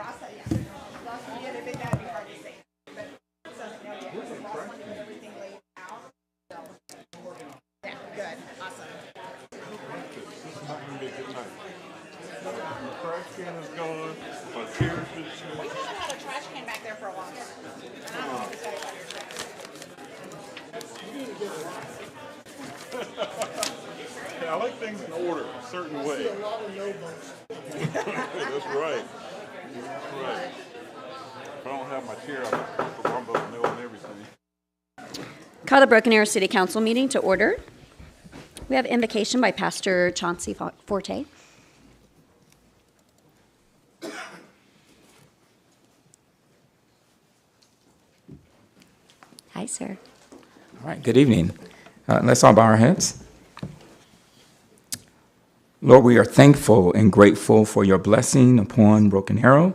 Trash can is gone. My chairs is We haven't had a trash can back there for a long time. And I don't know what to tell you about your trash. I like things in order, a certain way. A lot of no votes. That's right. That's right. If I don't have my chair, I'm supposed to rumble and know and everything. Call the Broken Arrow City Council meeting to order. We have invocation by Pastor Chauncey Forte. Hi, sir. All right, good evening. Let's all bow our heads. Lord, we are thankful and grateful for your blessing upon Broken Arrow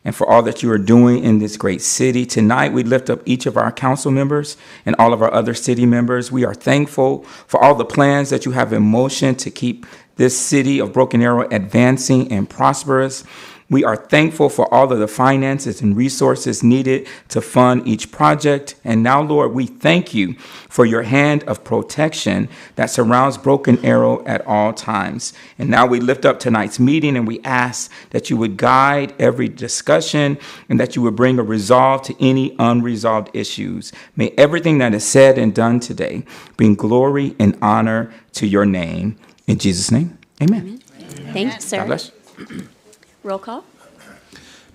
and for all that you are doing in this great city. Tonight, we lift up each of our council members and all of our other city members. We are thankful for all the plans that you have in motion to keep this city of Broken Arrow advancing and prosperous. We are thankful for all of the finances and resources needed to fund each project. And now, Lord, we thank you for your hand of protection that surrounds Broken Arrow at all times. And now we lift up tonight's meeting and we ask that you would guide every discussion and that you would bring a resolve to any unresolved issues. May everything that is said and done today bring glory and honor to your name. In Jesus' name, amen. Thank you, sir. God bless. Roll call.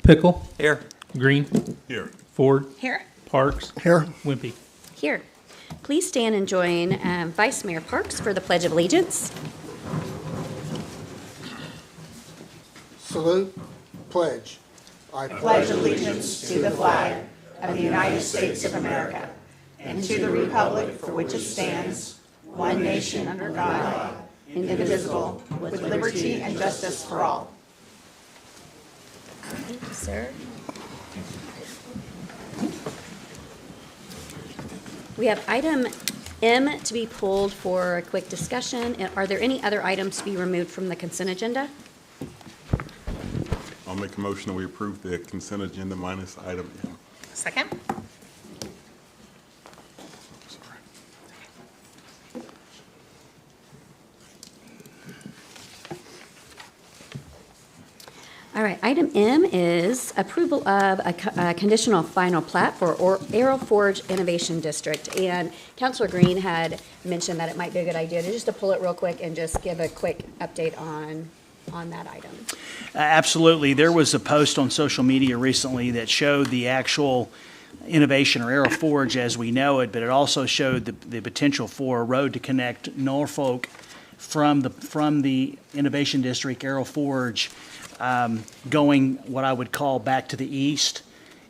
Pickle. Here. Green. Here. Ford. Here. Parks. Here. Wimpy. Here. Please stand and join Vice Mayor Parks for the Pledge of Allegiance. Salute. Pledge. I Pledge allegiance to the flag of the United States of America and to the republic for which it stands, one nation under God, indivisible, with liberty and justice for all. Thank you, sir. We have item M to be pulled for a quick discussion. Are there any other items to be removed from the consent agenda? I'll make a motion that we approve the consent agenda minus item M. Second? All right, item M is approval of a conditional final plat for Arrow Forge Innovation District. And Councilor Green had mentioned that it might be a good idea to just to pull it real quick and just give a quick update on that item. Absolutely. There was a post on social media recently that showed the actual innovation or Arrow Forge as we know it, but it also showed the potential for a road to connect Norfolk from the Innovation District, Arrow Forge, going what I would call back to the east.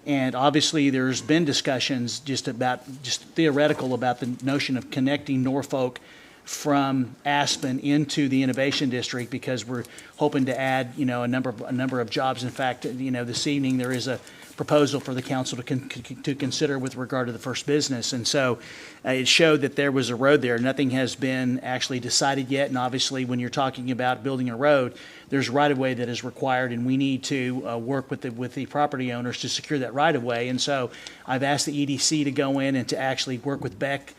And obviously there's been discussions just theoretical about the notion of connecting Norfolk from Aspen into the Innovation District because we're hoping to add, a number of jobs. In fact, this evening there is a proposal for the council to consider with regard to the first business. And so it showed that there was a road there. Nothing has been actually decided yet. And obviously when you're talking about building a road, there's right-of-way that is required, and we need to work with the property owners to secure that right-of-way. And so I've asked the EDC to go in and to actually work with Beck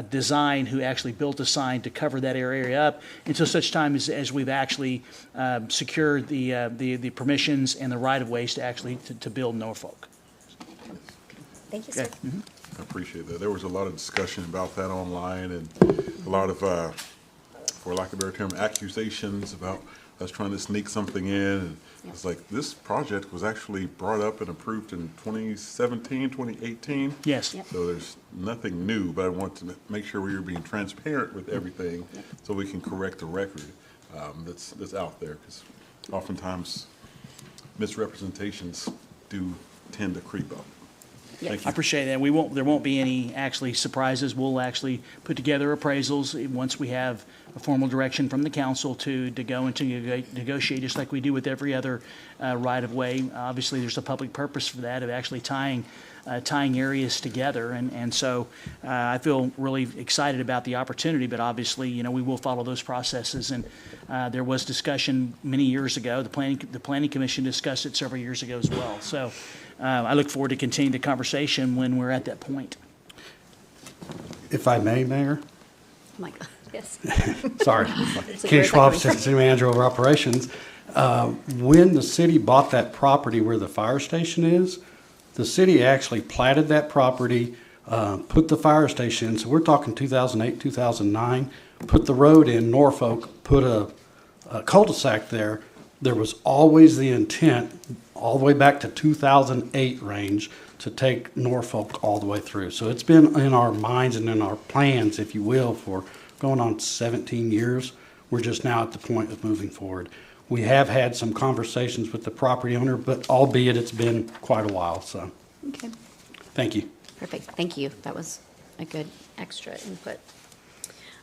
Design, who actually built a sign to cover that area up until such time as we've actually secured the permissions and the right-of-ways to actually to build Norfolk. Thank you, sir. Okay. Mm-hmm. I appreciate that. There was a lot of discussion about that online and a lot of, for lack of a better term, accusations about us trying to sneak something in. And it's like this project was actually brought up and approved in 2017, 2018. Yes. Yep. So there's nothing new, but I want to make sure we are being transparent with everything so we can correct the record that's out there, because oftentimes misrepresentations do tend to creep up. Thank I you. appreciate that. There won't be any actually surprises. We'll actually put together appraisals once we have a formal direction from the council to go into negotiate, just like we do with every other right-of-way. Obviously, there's a public purpose for that, of actually tying areas together. And so I feel really excited about the opportunity, but obviously, we will follow those processes. And there was discussion many years ago. The Planning Commission discussed it several years ago as well. So I look forward to continuing the conversation when we're at that point. If I may, Mayor? Oh my God, yes. Sorry. So Ken where's Schwab, that coming City Manager over Operations. When the city bought that property where the fire station is, the city actually platted that property, put the fire station in, so we're talking 2008, 2009, put the road in Norfolk, put a cul-de-sac there. There was always the intent, all the way back to 2008 range, to take Norfolk all the way through. So it's been in our minds and in our plans, if you will, for going on 17 years. We're just now at the point of moving forward. We have had some conversations with the property owner, but albeit it's been quite a while, so Okay, thank you. perfect. Thank you. That was a good extra input.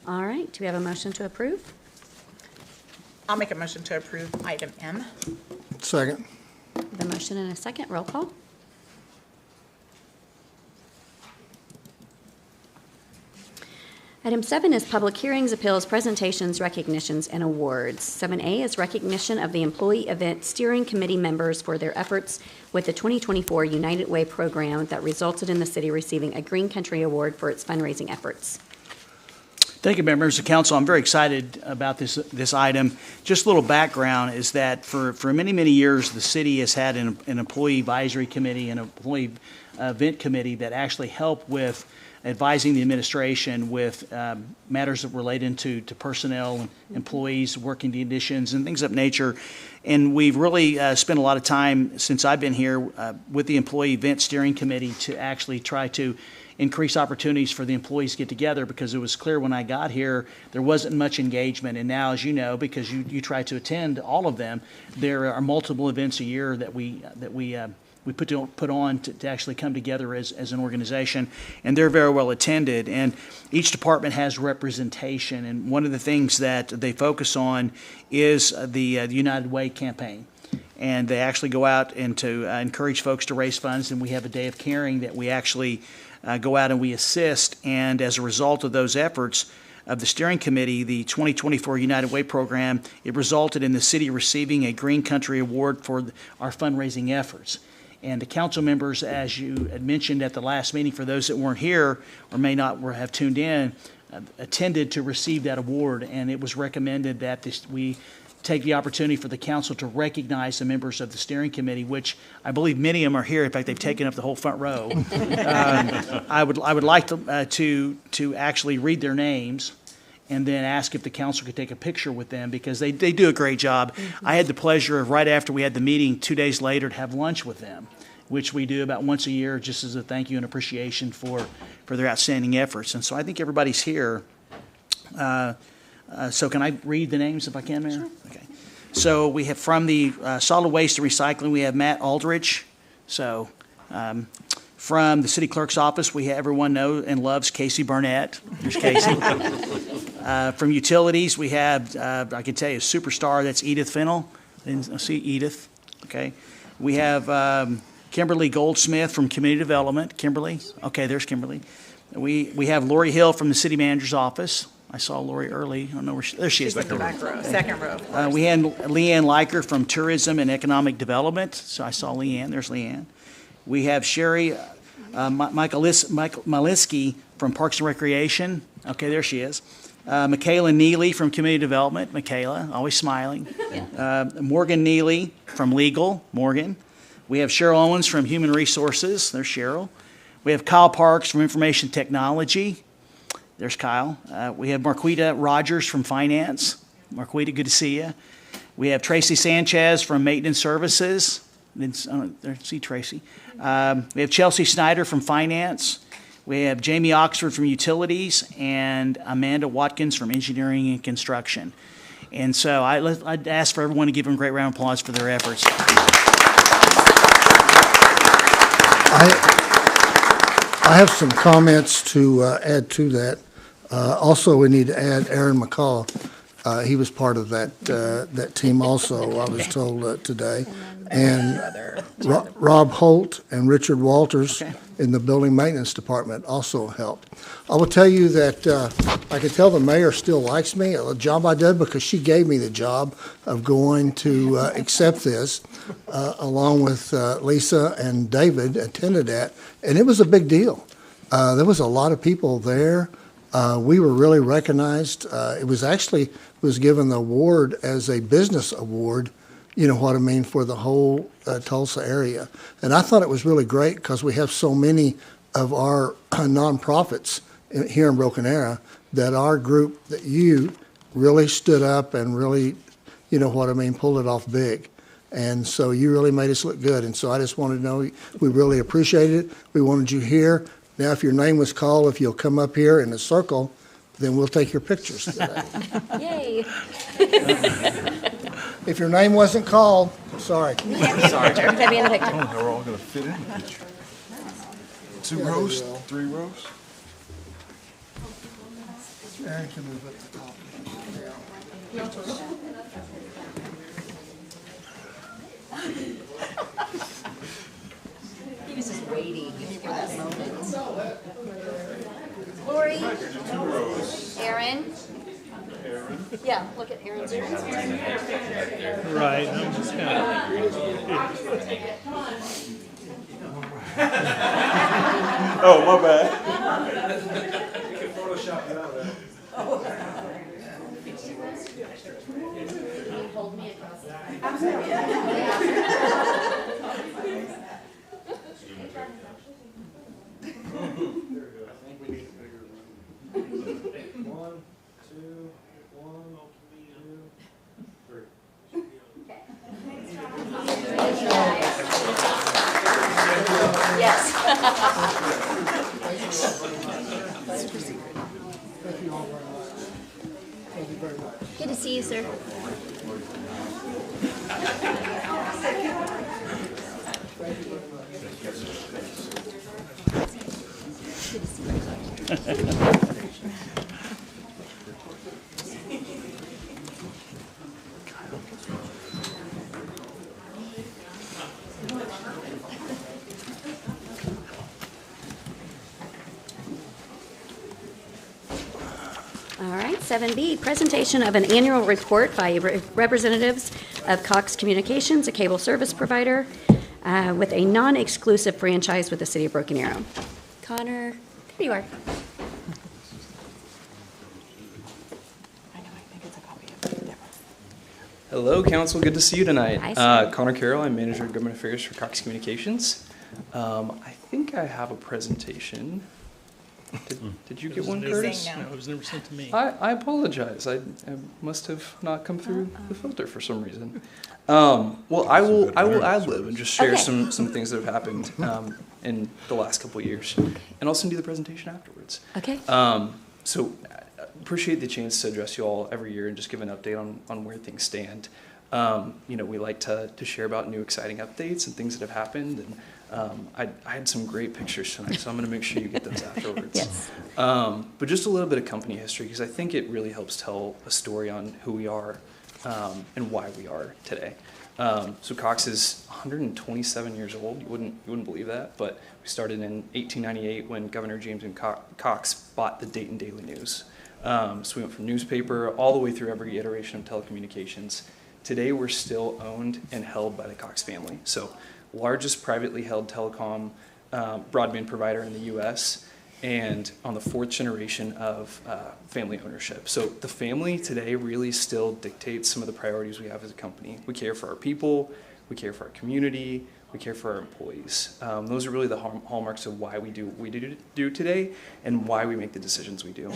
All right, do we have a motion to approve? I'll make a motion to approve item M. Second. The motion and a second. Roll call. Item 7 is public hearings, appeals, presentations, recognitions, and awards. 7A is recognition of the Employee Event Steering Committee members for their efforts with the 2024 United Way program that resulted in the city receiving a Green Country Award for its fundraising efforts. Thank you, members of council. I'm very excited about this item. Just a little background is that for many, many years, the city has had an employee advisory committee, an employee event committee that actually help with advising the administration with matters that relate into personnel and employees, working conditions, and things of that nature. And we've really spent a lot of time since I've been here with the Employee Event Steering Committee to actually try to increase opportunities for the employees to get together, because it was clear when I got here there wasn't much engagement. And now, as you know, because you try to attend all of them, there are multiple events a year that we put on to actually come together as an organization, and they're very well attended. And each department has representation, and one of the things that they focus on is the United Way campaign. And they actually go out and to encourage folks to raise funds, and we have a day of caring that we actually go out and we assist. And as a result of those efforts of the steering committee, the 2024 United Way program, it resulted in the city receiving a Green Country Award for our fundraising efforts. And the council members, as you had mentioned at the last meeting, for those that weren't here or may not have tuned in, attended to receive that award. And it was recommended that we take the opportunity for the council to recognize the members of the steering committee, which I believe many of them are here. In fact, they've taken up the whole front row. I would like to actually read their names and then ask if the council could take a picture with them, because they do a great job. I had the pleasure of, right after we had the meeting, 2 days later, to have lunch with them, which we do about once a year, just as a thank you and appreciation for their outstanding efforts. And so I think everybody's here. So can I read the names if I can, Mayor? Sure. Okay. So we have from the solid waste and recycling, we have Matt Aldrich. So from the city clerk's office, we have everyone knows and loves Casey Barnett. There's Casey. From utilities, we have, I can tell you, a superstar, that's Edith Fennell. I see Edith. Okay. We have Kimberly Goldsmith from Community Development. Kimberly? Okay, there's Kimberly. We have Lori Hill from the city manager's office. I saw Lori early. I don't know where there she is. She's in the back row, second row, of course. We had Leanne Liker from Tourism and Economic Development. So I saw Leanne. There's Leanne. We have Sherry Maliski from Parks and Recreation. Okay, there she is. Michaela Neely from Community Development. Michaela, always smiling. Morgan Neely from Legal. Morgan. We have Cheryl Owens from Human Resources. There's Cheryl. We have Kyle Parks from Information Technology. There's Kyle. We have Marquita Rogers from Finance. Marquita, good to see you. We have Tracy Sanchez from Maintenance Services. There, see Tracy. We have Chelsea Snyder from Finance. We have Jamie Oxford from Utilities, and Amanda Watkins from Engineering and Construction. And so I'd ask for everyone to give them a great round of applause for their efforts. I have some comments to add to that. Also, we need to add Aaron McCall. He was part of that team also, I was told today. And Rob Holt and Richard Walters in the building maintenance department also helped. I will tell you that I can tell the mayor still likes me, a job I did, because she gave me the job of going to accept this, along with Lisa and David attended that, and it was a big deal. There was a lot of people there. We were really recognized. It was given the award as a business award, you know what I mean, for the whole Tulsa area. And I thought it was really great because we have so many of our nonprofits here in Broken Arrow that our group, that you really stood up and really, you know what I mean, pulled it off big. And so you really made us look good. And so I just wanted to know we really appreciated it. We wanted you here. Now, if your name was called, if you'll come up here in a circle, then we'll take your pictures today. Yay. If your name wasn't called, sorry. Sorry. Can't be in the picture. I don't know how we're all gonna fit in the picture. 2 rows, 3 rows? Aaron can move up the top. He was just waiting for that moment. Lori? Aaron? Yeah, look at Aaron's screen. Right. I'm just Oh, my bad. Yes. Thank you all very much. Thank you very much. Good to see you, sir. All right, 7B, presentation of an annual report by representatives of Cox Communications, a cable service provider with a non-exclusive franchise with the city of Broken Arrow. Connor, there you are. Hello, Council. Good to see you tonight. Hi, sir. Connor Carroll. I'm Manager of Government Affairs for Cox Communications. I think I have a presentation. Did you get one, Curtis? No, it was never sent to me. I apologize. I must have not come through the filter for some reason. Well, I will ad-lib and just share Okay. some things that have happened in the last couple of years, and I'll send you the presentation afterwards. Okay. So appreciate the chance to address you all every year and just give an update on where things stand. You know, we like to share about new exciting updates and things that have happened. And I had some great pictures tonight, so I'm going to make sure you get those afterwards. Yes. But just a little bit of company history, because I think it really helps tell a story on who we are and why we are today. So Cox is 127 years old. You wouldn't believe that, but we started in 1898 when Governor James M. Cox bought the Dayton Daily News. So we went from newspaper all the way through every iteration of telecommunications. Today we're still owned and held by the Cox family. So largest privately held telecom broadband provider in the U.S. and on the 4th generation of family ownership. So the family today really still dictates some of the priorities we have as a company. We care for our people, we care for our community, we care for our employees. Those are really the hallmarks of why we do what we do today and why we make the decisions we do.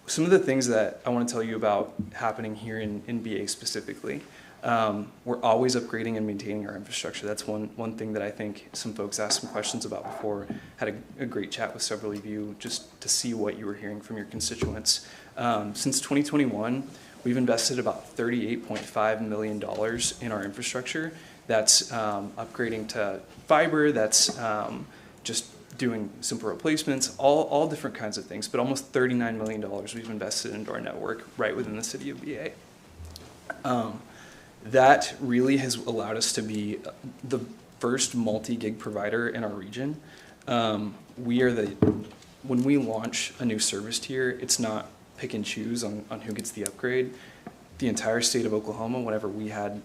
Some of the things that I want to tell you about happening here in BA specifically. We're always upgrading and maintaining our infrastructure. That's one thing that I think some folks asked some questions about before. Had a great chat with several of you just to see what you were hearing from your constituents. Since 2021, we've invested about $38.5 million in our infrastructure. That's upgrading to fiber. That's just doing simple replacements, all different kinds of things, but almost $39 million we've invested into our network right within the city of BA. That really has allowed us to be the first multi-gig provider in our region. When we launch a new service tier, it's not pick and choose on who gets the upgrade. The entire state of Oklahoma, whenever we had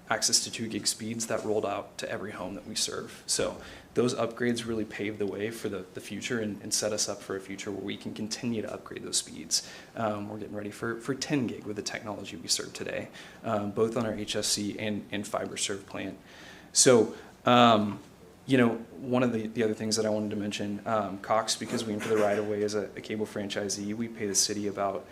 access to 2 gig speeds, that rolled out to every home that we serve. So those upgrades really paved the way for the future and set us up for a future where we can continue to upgrade those speeds. We're getting ready for 10 gig with the technology we serve today, both on our HFC and fiber serve plant. So, one of the other things that I wanted to mention, Cox, because we enter the right of way as a cable franchisee, we pay the city about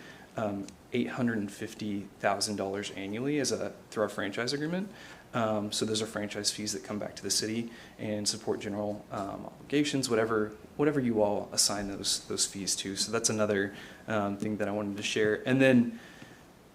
$850,000 annually through our franchise agreement. So those are franchise fees that come back to the city and support general obligations, whatever you all assign those fees to. So that's another thing that I wanted to share. And then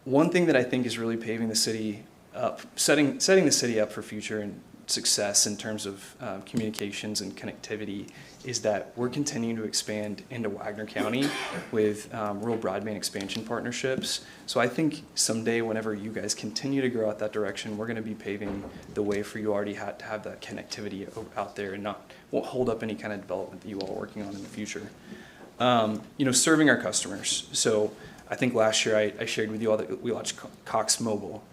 one thing that I think is really paving the city up, setting the city up for future and success in terms of communications and connectivity is that we're continuing to expand into Wagner County with rural broadband expansion partnerships. So I think someday whenever you guys continue to grow out that direction, we're going to be paving the way for you already to have that connectivity out there and won't hold up any kind of development that you all are working on in the future. Serving our customers. So I think last year I shared with you all that we launched Cox Mobile.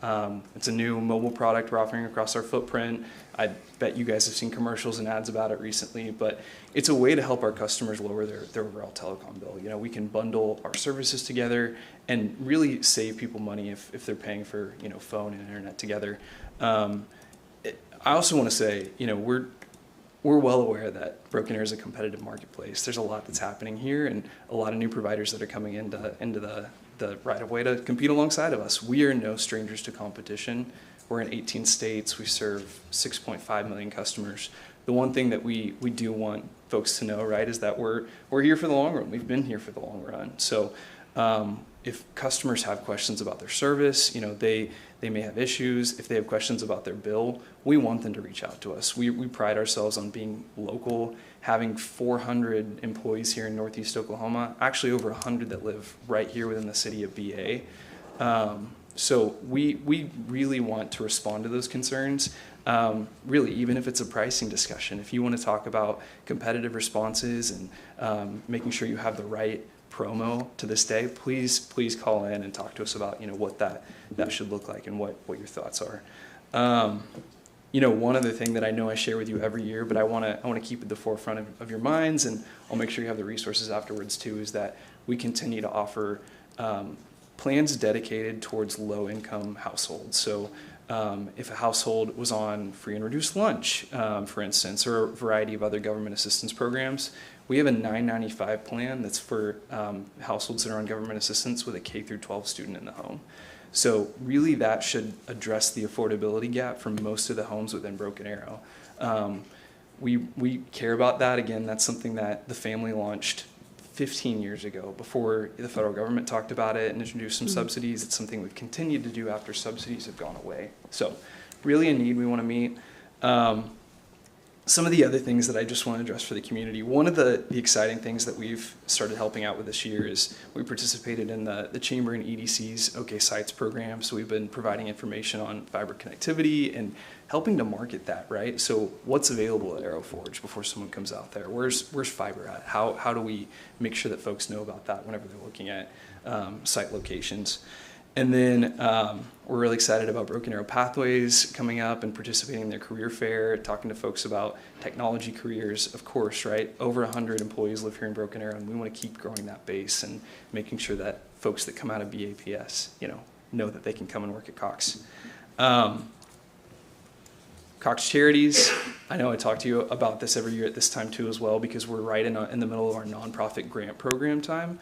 It's a new mobile product we're offering across our footprint. I bet you guys have seen commercials and ads about it recently, but it's a way to help our customers lower their overall telecom bill. We can bundle our services together and really save people money if they're paying for phone and internet together. I also want to say we're well aware that Broken Arrow is a competitive marketplace. There's a lot that's happening here and a lot of new providers that are coming into the right of way to compete alongside of us. We are no strangers to competition. We're in 18 states. We serve 6.5 million customers. The one thing that we do want folks to know, right, is that we're here for the long run. We've been here for the long run. So if customers have questions about their service, they may have issues. If they have questions about their bill, we want them to reach out to us. We pride ourselves on being local, having 400 employees here in Northeast Oklahoma, actually over 100 that live right here within the city of BA. So we really want to respond to those concerns, really, even if it's a pricing discussion. If you want to talk about competitive responses and making sure you have the right promo to this day, please call in and talk to us about what that should look like and what your thoughts are. One other thing that I know I share with you every year, but I want to keep at the forefront of your minds, and I'll make sure you have the resources afterwards too, is that we continue to offer plans dedicated towards low-income households. So if a household was on free and reduced lunch, for instance, or a variety of other government assistance programs, we have a $9.95 plan that's for households that are on government assistance with a K-12 student in the home. So really that should address the affordability gap for most of the homes within Broken Arrow. We care about that. Again, that's something that the family launched 15 years ago before the federal government talked about it and introduced some subsidies. It's something we've continued to do after subsidies have gone away. So really a need we want to meet. Some of the other things that I just want to address for the community, one of the exciting things that we've started helping out with this year is we participated in the Chamber and EDC's OK Sites program. So we've been providing information on fiber connectivity and helping to market that, right? So what's available at Arrow Forge before someone comes out there? Where's fiber at? How do we make sure that folks know about that whenever they're looking at site locations? And then we're really excited about Broken Arrow Pathways coming up and participating in their career fair, talking to folks about technology careers, of course, right? Over 100 employees live here in Broken Arrow, and we want to keep growing that base and making sure that folks that come out of BAPS, know that they can come and work at Cox. Cox Charities, I know I talk to you about this every year at this time too as well, because we're right in the middle of our nonprofit grant program time.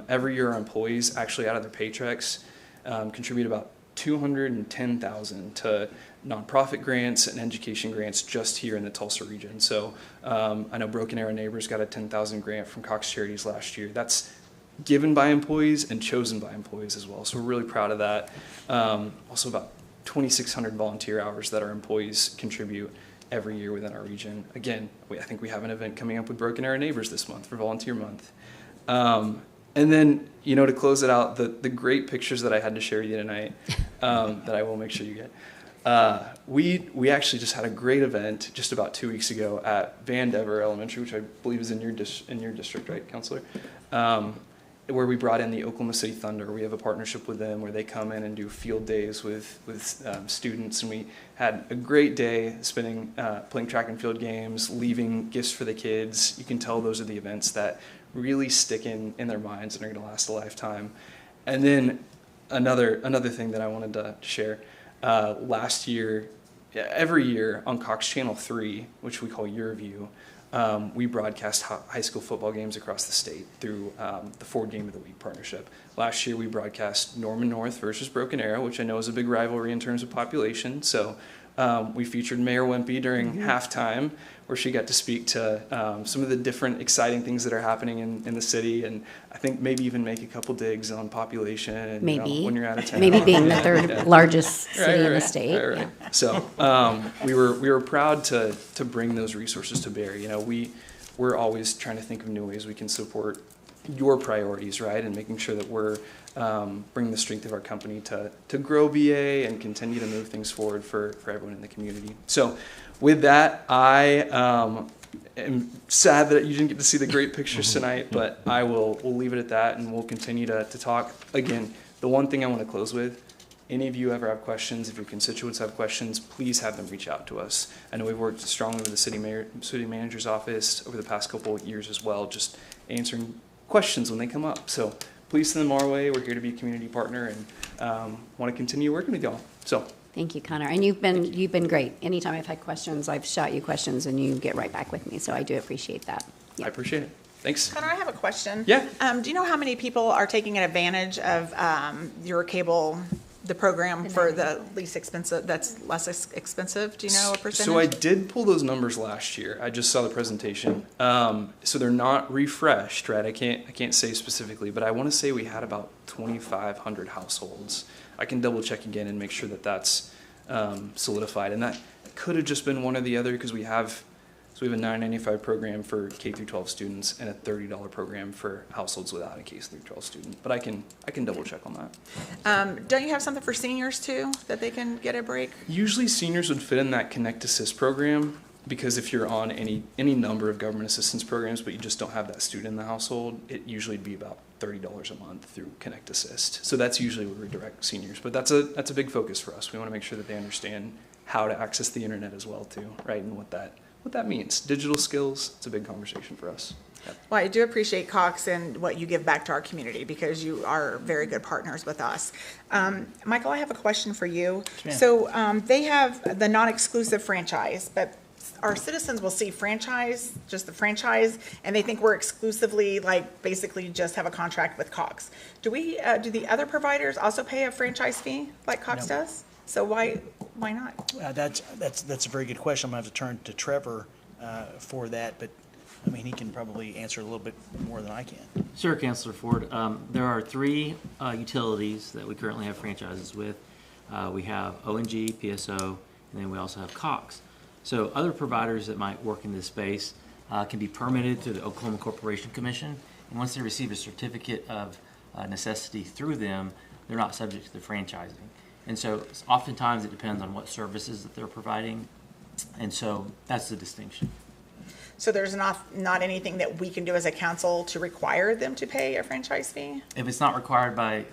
Every year our employees actually out of their paychecks contribute about $210,000 to nonprofit grants and education grants just here in the Tulsa region. So I know Broken Arrow Neighbors got a $10,000 grant from Cox Charities last year. That's given by employees and chosen by employees as well. So we're really proud of that. Also about 2,600 volunteer hours that our employees contribute every year within our region. Again, I think we have an event coming up with Broken Arrow Neighbors this month for Volunteer Month. And then, to close it out, the great pictures that I had to share with you tonight, that I will make sure you get. We actually just had a great event just about 2 weeks ago at Van Dever Elementary, which I believe is in your district, right, Counselor? Where we brought in the Oklahoma City Thunder. We have a partnership with them where they come in and do field days with students, and we had a great day playing track and field games, leaving gifts for the kids. You can tell those are the events that really stick in their minds and are going to last a lifetime. And then another thing that I wanted to share, last year, every year on Cox Channel 3, which we call Your View, we broadcast high school football games across the state through the Ford Game of the Week partnership. Last year we broadcast Norman North versus Broken Arrow, which I know is a big rivalry in terms of population. So we featured Mayor Wimpy during halftime, where she got to speak to some of the different exciting things that are happening in the city, and I think maybe even make a couple digs on population. And, Maybe. when you're out of town. Maybe being the third largest city in the state. Right. So we were proud to bring those resources to bear. We're always trying to think of new ways we can support your priorities, right, and making sure that we're bringing the strength of our company to grow BA and continue to move things forward for everyone in the community. So with that, I am sad that you didn't get to see the great pictures tonight, but we'll leave it at that, and we'll continue to talk. Again, the one thing I want to close with, any of you ever have questions, if your constituents have questions, please have them reach out to us. I know we've worked strongly with the city manager's office over the past couple of years as well, just answering questions when they come up. So please send them our way. We're here to be a community partner and want to continue working with y'all. So Thank you, Connor. And you've been great. Anytime I've had questions, I've shot you questions and you get right back with me. So I do appreciate that. I appreciate it. Thanks. Connor, I have a question. Yeah. Do you know how many people are taking advantage of your cable, the program for the least expensive, that's less expensive? Do you know a percentage? So I did pull those numbers last year. I just saw the presentation. So they're not refreshed, right? I can't say specifically, but I want to say we had about 2,500 households. I can double check again and make sure that that's solidified. And that could have just been one or the other, because we have a $9.95 program for K through 12 students and a $30 program for households without a K through 12 student. But I can double check on that. Don't you have something for seniors too, that they can get a break? Usually seniors would fit in that Connect Assist program, because if you're on any number of government assistance programs but you just don't have that student in the household, it usually would be about $30 a month through Connect Assist. So that's usually where we direct seniors. But that's a big focus for us. We want to make sure that they understand how to access the internet as well too, right? And what that means. Digital skills, it's a big conversation for us. Yep. Well, I do appreciate Cox and what you give back to our community, because you are very good partners with us. Michael, I have a question for you. Yes, So they have the non-exclusive franchise, but our citizens will see just the franchise, and they think we're exclusively, basically just have a contract with Cox. Do do the other providers also pay a franchise fee like Cox No. does? So why not? That's a very good question. I'm going to have to turn to Trevor for that, but I mean, he can probably answer a little bit more than I can. Sure, Councilor Ford. There are three utilities that we currently have franchises with. We have ONG, PSO, and then we also have Cox. So other providers that might work in this space can be permitted through the Oklahoma Corporation Commission, and once they receive a certificate of necessity through them, they're not subject to the franchising. And so oftentimes it depends on what services that they're providing, and so that's the distinction. So there's not anything that we can do as a council to require them to pay a franchise fee? If it's not required by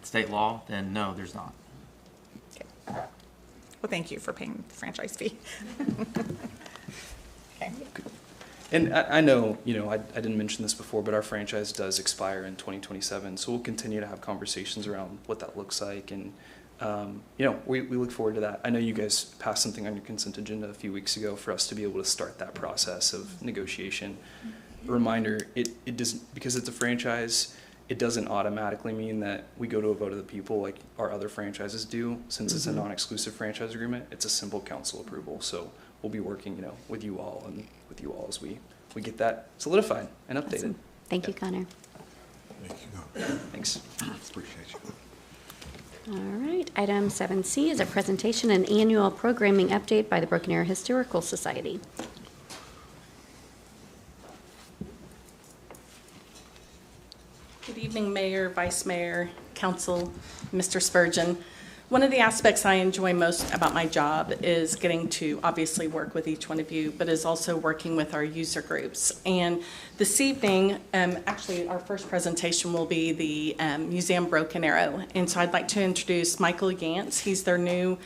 state law, then no, there's not. Okay. Well, thank you for paying the franchise fee. Okay. And I know, I didn't mention this before, but our franchise does expire in 2027, so we'll continue to have conversations around what that looks like, and we look forward to that. I know you guys passed something on your consent agenda a few weeks ago for us to be able to start that process of negotiation. A reminder, it doesn't, because it's a franchise, it doesn't automatically mean that we go to a vote of the people like our other franchises do. Since it's a non-exclusive franchise agreement, it's a simple council approval. So we'll be working, with you all as we get that solidified and updated. Awesome. Thank you, Connor. Thank you. Thanks. Appreciate you. All right, item 7C is a presentation and annual programming update by the Broken Arrow Historical Society. Good evening, Mayor, Vice Mayor, Council, Mr. Spurgeon. One of the aspects I enjoy most about my job is getting to obviously work with each one of you, but is also working with our user groups. And this evening, actually, our first presentation will be the Museum Broken Arrow. And so I'd like to introduce Michael Yance. He's their new,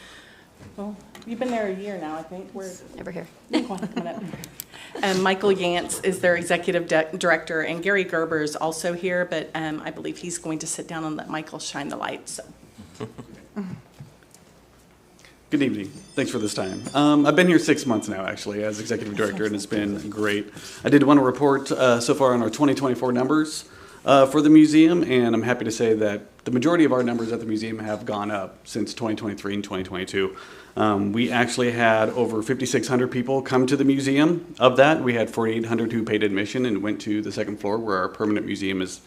well, you've been there a year now, I think. Over here. Come on up. Michael Yance is their executive director, and Gary Gerber is also here, but I believe he's going to sit down and let Michael shine the light. So. Good evening. Thanks for this time. I've been here 6 months now, actually, as executive director, and it's been great. I did want to report so far on our 2024 numbers for the museum, and I'm happy to say that the majority of our numbers at the museum have gone up since 2023 and 2022. We actually had over 5,600 people come to the museum. Of that, we had 4,800 who paid admission and went to the second floor where our permanent museum is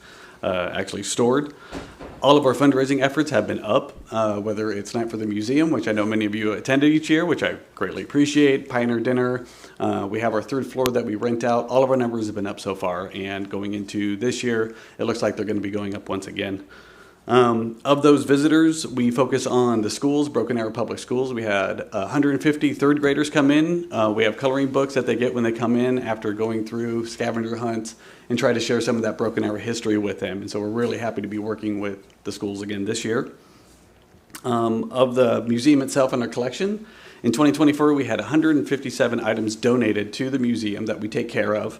actually stored. All of our fundraising efforts have been up, whether it's Night for the Museum, which I know many of you attended each year, which I greatly appreciate, Pioneer Dinner. We have our third floor that we rent out. All of our numbers have been up so far, and going into this year, it looks like they're going to be going up once again. Of those visitors, we focus on the schools, Broken Arrow Public Schools. We had 150 third graders come in. We have coloring books that they get when they come in after going through scavenger hunts and try to share some of that Broken Arrow history with them. And so we're really happy to be working with the schools again this year. Of the museum itself and our collection, in 2024, we had 157 items donated to the museum that we take care of.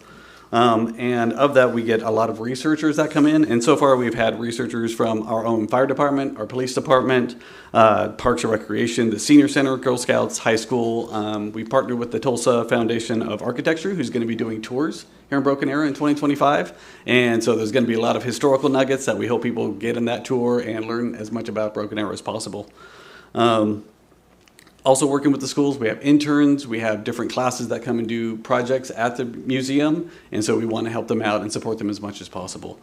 And of that, we get a lot of researchers that come in. And so far, we've had researchers from our own fire department, our police department, Parks and Recreation, the Senior Center, Girl Scouts, high school. We partnered with the Tulsa Foundation of Architecture, who's going to be doing tours here in Broken Arrow in 2025. And so there's going to be a lot of historical nuggets that we hope people get in that tour and learn as much about Broken Arrow as possible. Also working with the schools, we have interns, we have different classes that come and do projects at the museum, and so we want to help them out and support them as much as possible.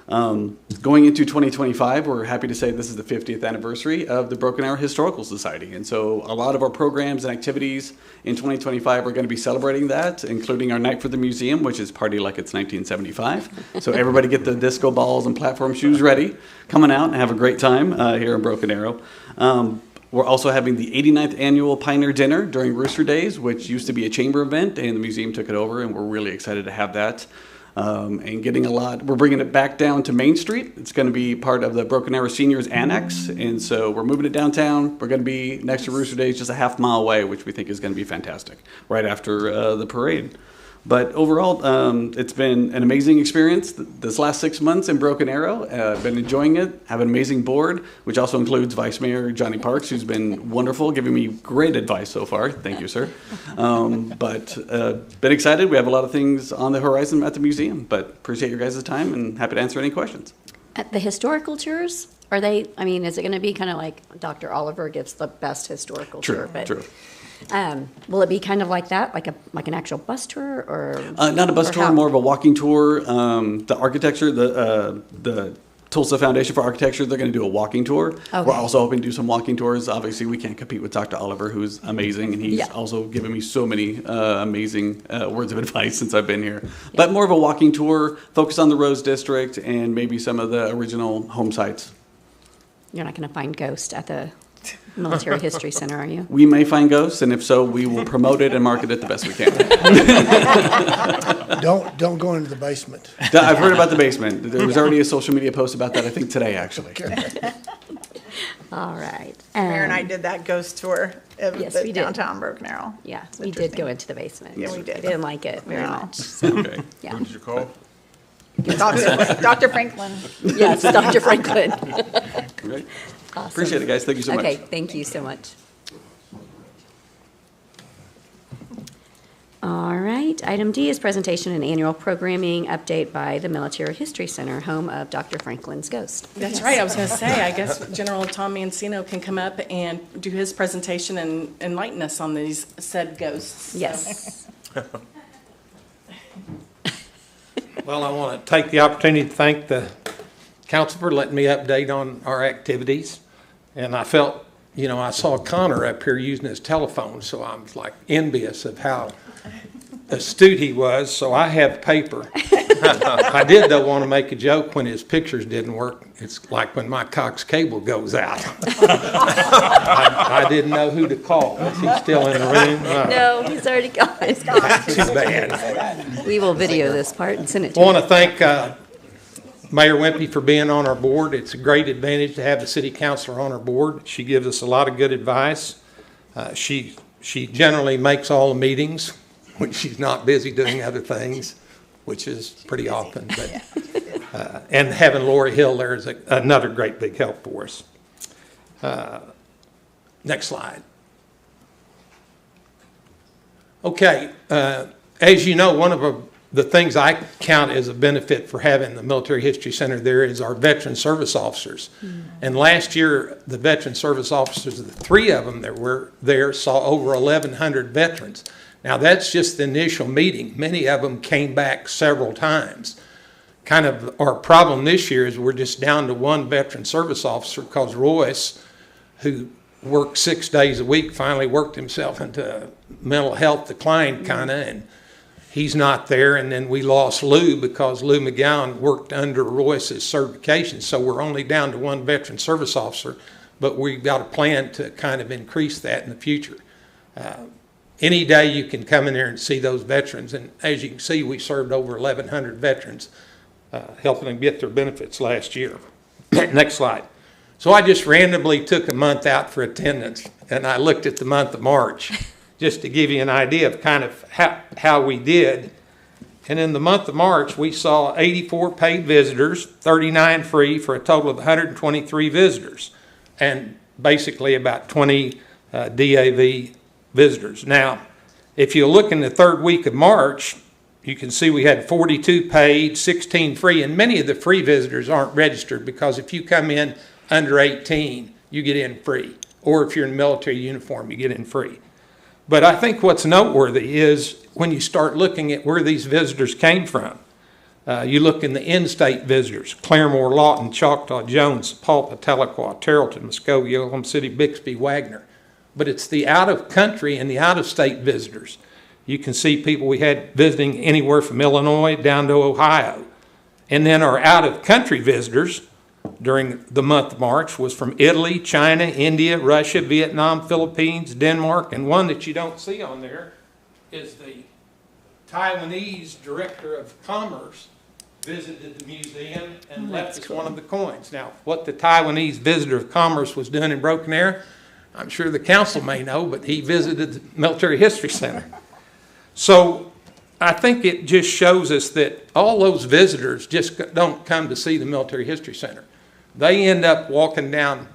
Going into 2025, we're happy to say this is the 50th anniversary of the Broken Arrow Historical Society, and so a lot of our programs and activities in 2025 are going to be celebrating that, including our Night for the Museum, which is Party Like It's 1975. So everybody get the disco balls and platform shoes ready, coming out and have a great time here in Broken Arrow. We're also having the 89th annual Pioneer Dinner during Rooster Days, which used to be a chamber event, and the museum took it over, and we're really excited to have that. And getting a lot, we're bringing it back down to Main Street. It's going to be part of the Broken Arrow Seniors Annex, and so we're moving it downtown. We're going to be next to Rooster Days, just a half mile away, which we think is going to be fantastic, right after the parade. But overall, it's been an amazing experience this last 6 months in Broken Arrow. I've been enjoying it. Have an amazing board, which also includes Vice Mayor Johnny Parks, who's been wonderful, giving me great advice so far. Thank you, sir. But been excited. We have a lot of things on the horizon at the museum, but appreciate your guys' time and happy to answer any questions. At the historical tours, are they, I mean, is it going to be kind of like Dr. Oliver gives the best historical tour? True. Will it be kind of like that, like an actual bus tour, or not a bus tour, more of a walking tour. The architecture, the Tulsa Foundation for Architecture, they're going to do a walking tour. Okay. We're also hoping to do some walking tours. Obviously, we can't compete with Dr. Oliver, who's amazing, and he's also given me so many amazing words of advice since I've been here. Yeah. But more of a walking tour, focus on the Rose District and maybe some of the original home sites. You're not going to find Ghost at the Military History Center, are you? We may find ghosts, and if so, we will promote it and market it the best we can. Don't go into the basement. I've heard about the basement. There was already a social media post about that, I think, today, actually. All right. Mayor and I did that ghost tour of Yes, the we did. downtown Broken Arrow. Yeah, It's we did interesting. go into the basement. Yeah, we did. I didn't like it very No. much. So, Okay. yeah. Who did you call? Dr. Franklin. Yes, Dr. Franklin. Great. Awesome. Appreciate it, guys. Thank you so much. Okay, thank you so much. All right, item D is presentation and annual programming update by the Military History Center, home of Dr. Franklin's Ghost. That's right. I was going to say, I guess General Tom Mancino can come up and do his presentation and enlighten us on these said ghosts. Yes. Well, I want to take the opportunity to thank the council for letting me update on our activities. And I felt, I saw Connor up here using his telephone, so I was like envious of how astute he was, so I have paper. I did, though, want to make a joke when his pictures didn't work. It's like when my Cox cable goes out. I didn't know who to call. Is he still in the room? No, he's already gone. Too bad. We will video this part and send it to I you. want to thank Mayor Wimpy for being on our board. It's a great advantage to have the city councilor on our board. She gives us a lot of good advice. She generally makes all the meetings when she's not busy doing other things, which is pretty often. But and having Lori Hill there is another great big help for us. Next slide. Okay, as you know, one of the things I count as a benefit for having the Military History Center there is our veteran service officers. And last year, the veteran service officers, the 3 of them that were there, saw over 1,100 veterans. Now, that's just the initial meeting. Many of them came back several times. Kind of our problem this year is we're just down to 1 veteran service officer because Royce, who worked 6 days a week, finally worked himself into mental health decline kind of, and he's not there. And then we lost Lou because Lou McGowan worked under Royce's certification. So we're only down to 1 veteran service officer, but we've got a plan to kind of increase that in the future. Any day you can come in there and see those veterans. And as you can see, we served over 1,100 veterans, helping them get their benefits last year. Next slide. So I just randomly took a month out for attendance, and I looked at the month of March just to give you an idea of kind of how we did. And in the month of March, we saw 84 paid visitors, 39 free, for a total of 123 visitors, and basically about 20 DAV visitors. Now, if you look in the 3rd week of March, you can see we had 42 paid, 16 free, and many of the free visitors aren't registered because if you come in under 18, you get in free. Or if you're in military uniform, you get in free. But I think what's noteworthy is when you start looking at where these visitors came from. You look in the in-state visitors: Claremore, Lawton, Choctaw, Jones, Sapulpa, Tahlequah, Terrellton, Muskogee, Oklahoma City, Bixby, Wagner. But it's the out-of-country and the out-of-state visitors. You can see people we had visiting anywhere from Illinois down to Ohio. And then our out-of-country visitors during the month of March was from Italy, China, India, Russia, Vietnam, Philippines, Denmark, and one that you don't see on there is the Taiwanese Director of Commerce visited the museum and left us one of the coins. Now, what the Taiwanese Visitor of Commerce was doing in Broken Arrow, I'm sure the council may know, but he visited the Military History Center. So I think it just shows us that all those visitors just don't come to see the Military History Center. They end up walking down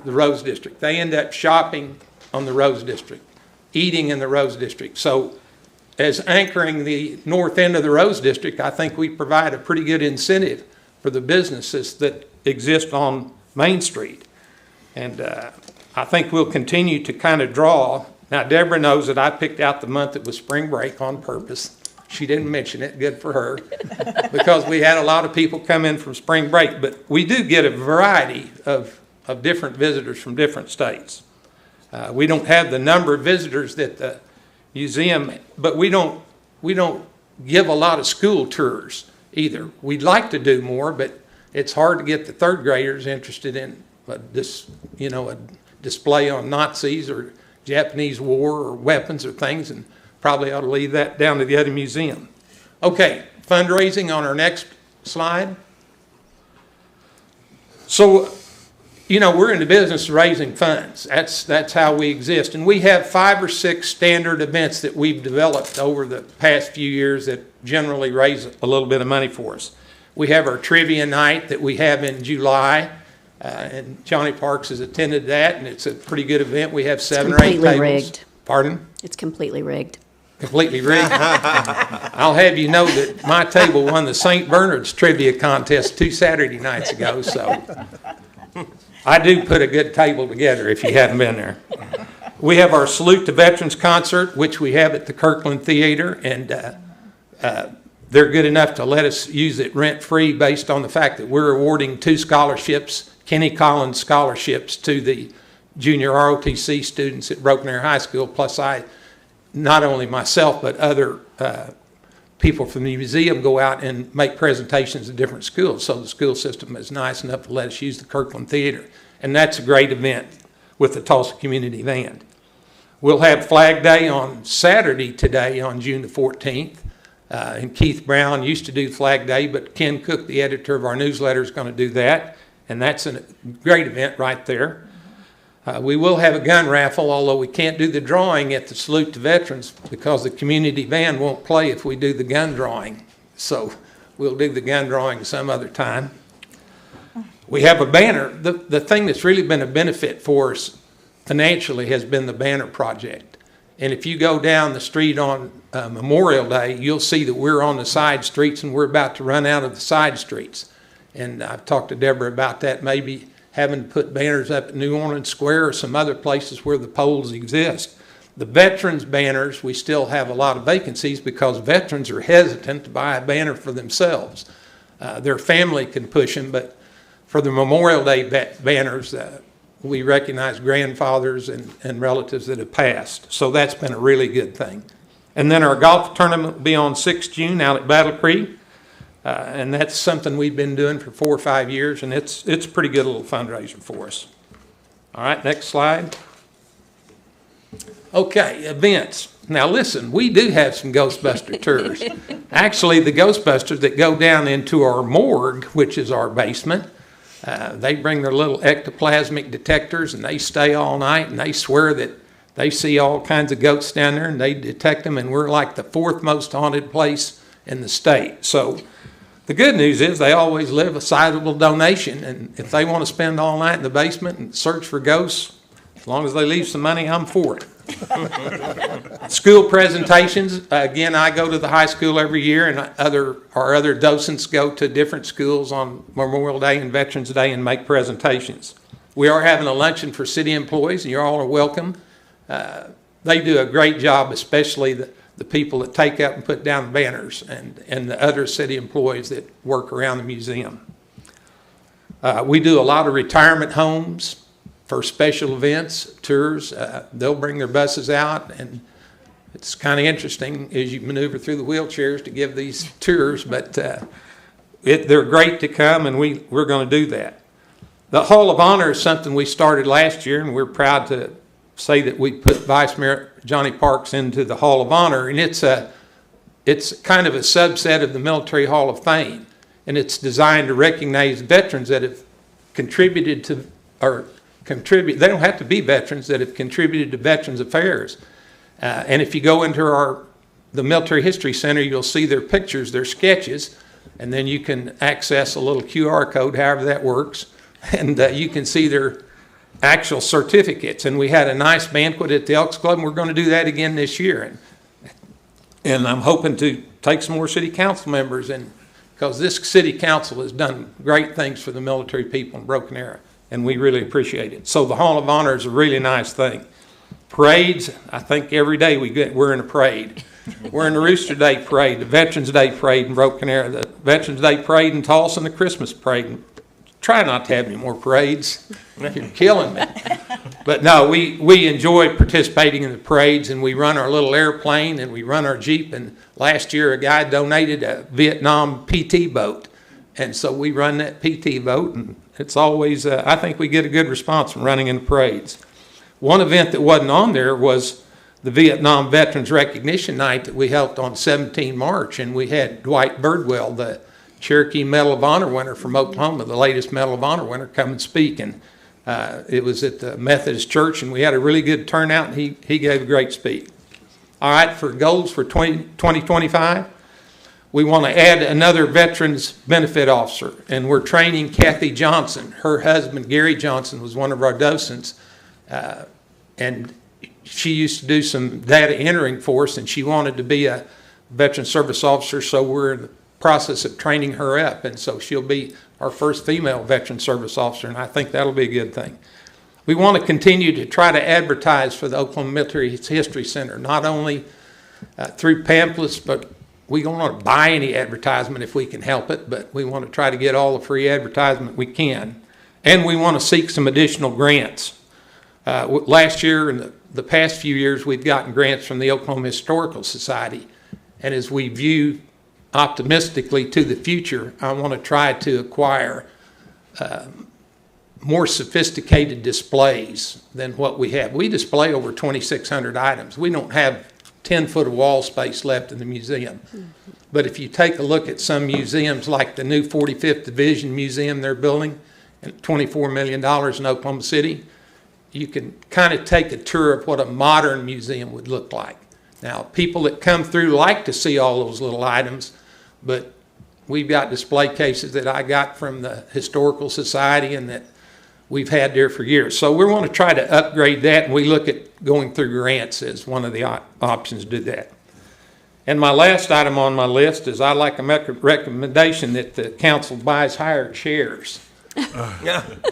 the Rose District. They end up shopping on the Rose District, eating in the Rose District. So as anchoring the north end of the Rose District, I think we provide a pretty good incentive for the businesses that exist on Main Street. And I think we'll continue to kind of draw. Now, Deborah knows that I picked out the month that was spring break on purpose. She didn't mention it, good for her, because we had a lot of people come in from spring break. But we do get a variety of different visitors from different states. We don't have the number of visitors that the museum, but we don't give a lot of school tours either. We'd like to do more, but it's hard to get the 3rd graders interested in a display on Nazis or Japanese war or weapons or things, and probably ought to leave that down to the other museum. Okay, fundraising on our next slide. So, we're in the business of raising funds. That's how we exist. And we have 5 or 6 standard events that we've developed over the past few years that generally raise a little bit of money for us. We have our trivia night that we have in July. And Johnny Parks has attended that, and it's a pretty good event. We have 7 or 8 tables. Completely rigged. Pardon? It's completely rigged. Completely rigged. I'll have you know that my table won the St. Bernard's trivia contest 2 Saturday nights ago, so I do put a good table together if you haven't been there. We have our Salute to Veterans concert, which we have at the Kirkland Theater, and they're good enough to let us use it rent-free based on the fact that we're awarding 2 scholarships, Kenny Collins scholarships to the junior ROTC students at Broken Arrow High School, plus not only myself, but other people from the museum go out and make presentations at different schools. So the school system is nice enough to let us use the Kirkland Theater. And that's a great event with the Tulsa Community Band. We'll have Flag Day on Saturday today on June the 14th. And Keith Brown used to do Flag Day, but Ken Cook, the editor of our newsletter, is going to do that. And that's a great event right there. We will have a gun raffle, although we can't do the drawing at the Salute to Veterans because the community band won't play if we do the gun drawing. So we'll do the gun drawing some other time. We have a banner. The thing that's really been a benefit for us financially has been the banner project. And if you go down the street on Memorial Day, you'll see that we're on the side streets and we're about to run out of the side streets. And I've talked to Deborah about that, maybe having to put banners up at New Orleans Square or some other places where the poles exist. The veterans banners, we still have a lot of vacancies because veterans are hesitant to buy a banner for themselves. Their family can push them, but for the Memorial Day banners, we recognize grandfathers and relatives that have passed. So that's been a really good thing. And then our golf tournament will be on 6th June out at Battle Creek. And that's something we've been doing for 4 or 5 years, and it's a pretty good little fundraiser for us. All right, next slide. Okay, events. Now listen, we do have some Ghostbuster tours. Actually, the Ghostbusters that go down into our morgue, which is our basement, they bring their little ectoplasmic detectors, and they stay all night, and they swear that they see all kinds of ghosts down there, and they detect them, and we're like the 4th most haunted place in the state. So the good news is they always live a sizable donation, and if they want to spend all night in the basement and search for ghosts, as long as they leave some money, I'm for it. School presentations, again, I go to the high school every year, and our other docents go to different schools on Memorial Day and Veterans Day and make presentations. We are having a luncheon for city employees, and you all are welcome. They do a great job, especially the people that take up and put down banners and the other city employees that work around the museum. We do a lot of retirement homes for special events, tours. They'll bring their buses out, and it's kind of interesting as you maneuver through the wheelchairs to give these tours, but they're great to come, and we're going to do that. The Hall of Honor is something we started last year, and we're proud to say that we put Vice Mayor Johnny Parks into the Hall of Honor, and it's kind of a subset of the Military Hall of Fame, and it's designed to recognize veterans that have contributed to, they don't have to be veterans, that have contributed to Veterans Affairs. And if you go into the Military History Center, you'll see their pictures, their sketches, and then you can access a little QR code, however that works, and you can see their actual certificates. And we had a nice banquet at the Elks Club, and we're going to do that again this year. And I'm hoping to take some more city council members, and because this city council has done great things for the military people in Broken Arrow, and we really appreciate it. So the Hall of Honor is a really nice thing. Parades, I think every day we're in a parade. We're in the Rooster Day Parade, the Veterans Day Parade in Broken Arrow, the Veterans Day Parade in Tulsa, and the Christmas Parade. Try not to have any more parades. You're killing me. But no, we enjoy participating in the parades, and we run our little airplane, and we run our Jeep. And last year, a guy donated a Vietnam PT boat. And so we run that PT boat, and it's always, I think we get a good response from running in the parades. One event that wasn't on there was the Vietnam Veterans Recognition Night that we held on 17 March, and we had Dwight Birdwell, the Cherokee Medal of Honor winner from Oklahoma, the latest Medal of Honor winner, come and speak. And it was at the Methodist Church, and we had a really good turnout, and he gave a great speech. All right, for goals for 2025, we want to add another Veterans Benefit Officer, and we're training Kathy Johnson. Her husband, Gary Johnson, was one of our docents, and she used to do some data entering for us, and she wanted to be a Veteran Service Officer, so we're in the process of training her up, and so she'll be our first female Veteran Service Officer, and I think that'll be a good thing. We want to continue to try to advertise for the Oklahoma Military History Center, not only through pamphlets, but we don't want to buy any advertisement if we can help it, but we want to try to get all the free advertisement we can. And we want to seek some additional grants. Last year and the past few years, we've gotten grants from the Oklahoma Historical Society. And as we view optimistically to the future, I want to try to acquire more sophisticated displays than what we have. We display over 2,600 items. We don't have 10 foot of wall space left in the museum. But if you take a look at some museums like the new 45th Division Museum they're building, at $24 million in Oklahoma City, you can kind of take a tour of what a modern museum would look like. Now, people that come through like to see all those little items, but we've got display cases that I got from the Historical Society and that we've had there for years. So we want to try to upgrade that, and we look at going through grants as one of the options to do that. And my last item on my list is I'd like a recommendation that the council buys higher chairs.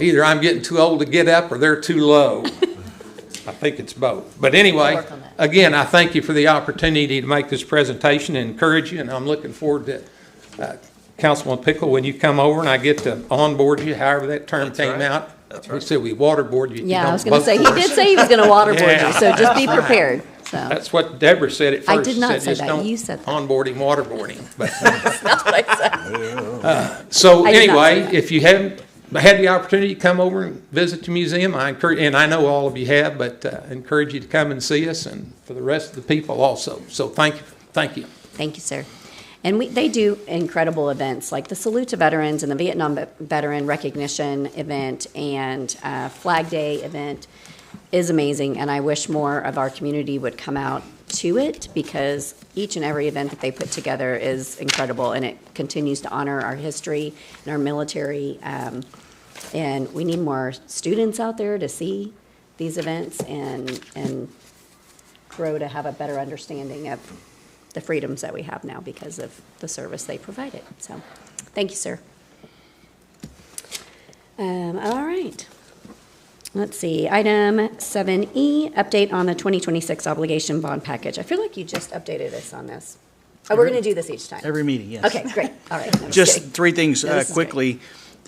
Either I'm getting too old to get up or they're too low. I think it's both. But anyway, again, I thank you for the opportunity to make this presentation and encourage you, and I'm looking forward to Councilman Pickle, when you come over and I get to onboard you, however that term came out. That's right. We said we waterboard you. Yeah, I was going to say, he did say he was going to waterboard you, so just be prepared. So that's what Deborah said at first. I did not said, say just that. Don't You said that. onboard him, waterboard him. But, That's not what I said. so I did not say anyway, that. if you haven't had the opportunity to come over and visit the museum, I encourage, and I know all of you have, but encourage you to come and see us, and for the rest of the people also. So thank you. Thank you. Thank you, sir. And they do incredible events like the Salute to Veterans and the Vietnam Veteran Recognition event and Flag Day event is amazing. And I wish more of our community would come out to it, because each and every event that they put together is incredible, and it continues to honor our history and our military. And we need more students out there to see these events and grow to have a better understanding of the freedoms that we have now because of the service they provided. So, thank you, sir. All right. Let's see. Item 7E, update on the 2026 obligation bond package. I feel like you just updated us on this. Oh, we're going to do this each time. Every meeting, yes. Okay, great. All right. I'm Just kidding. three things No, this is quickly.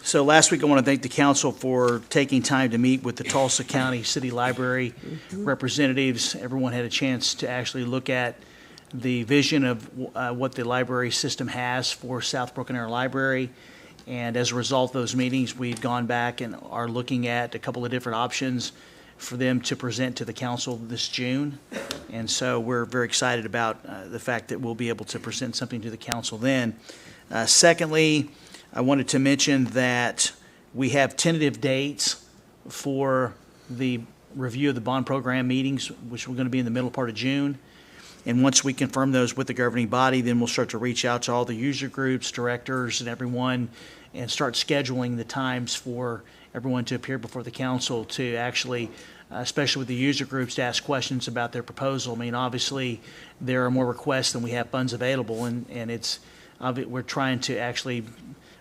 So last week, I want to thank the council for taking time to meet with the Tulsa County City Library representatives. Everyone had a chance to actually look at the vision of what the library system has for South Broken Arrow Library. And as a result of those meetings, we've gone back and are looking at a couple of different options for them to present to the council this June. And so we're very excited about the fact that we'll be able to present something to the council then. Secondly, I wanted to mention that we have tentative dates for the review of the bond program meetings, which we're going to be in the middle part of June. And once we confirm those with the governing body, then we'll start to reach out to all the user groups, directors, and everyone, and start scheduling the times for everyone to appear before the council to actually, especially with the user groups, to ask questions about their proposal. I mean, obviously, there are more requests than we have funds available, and we're trying to actually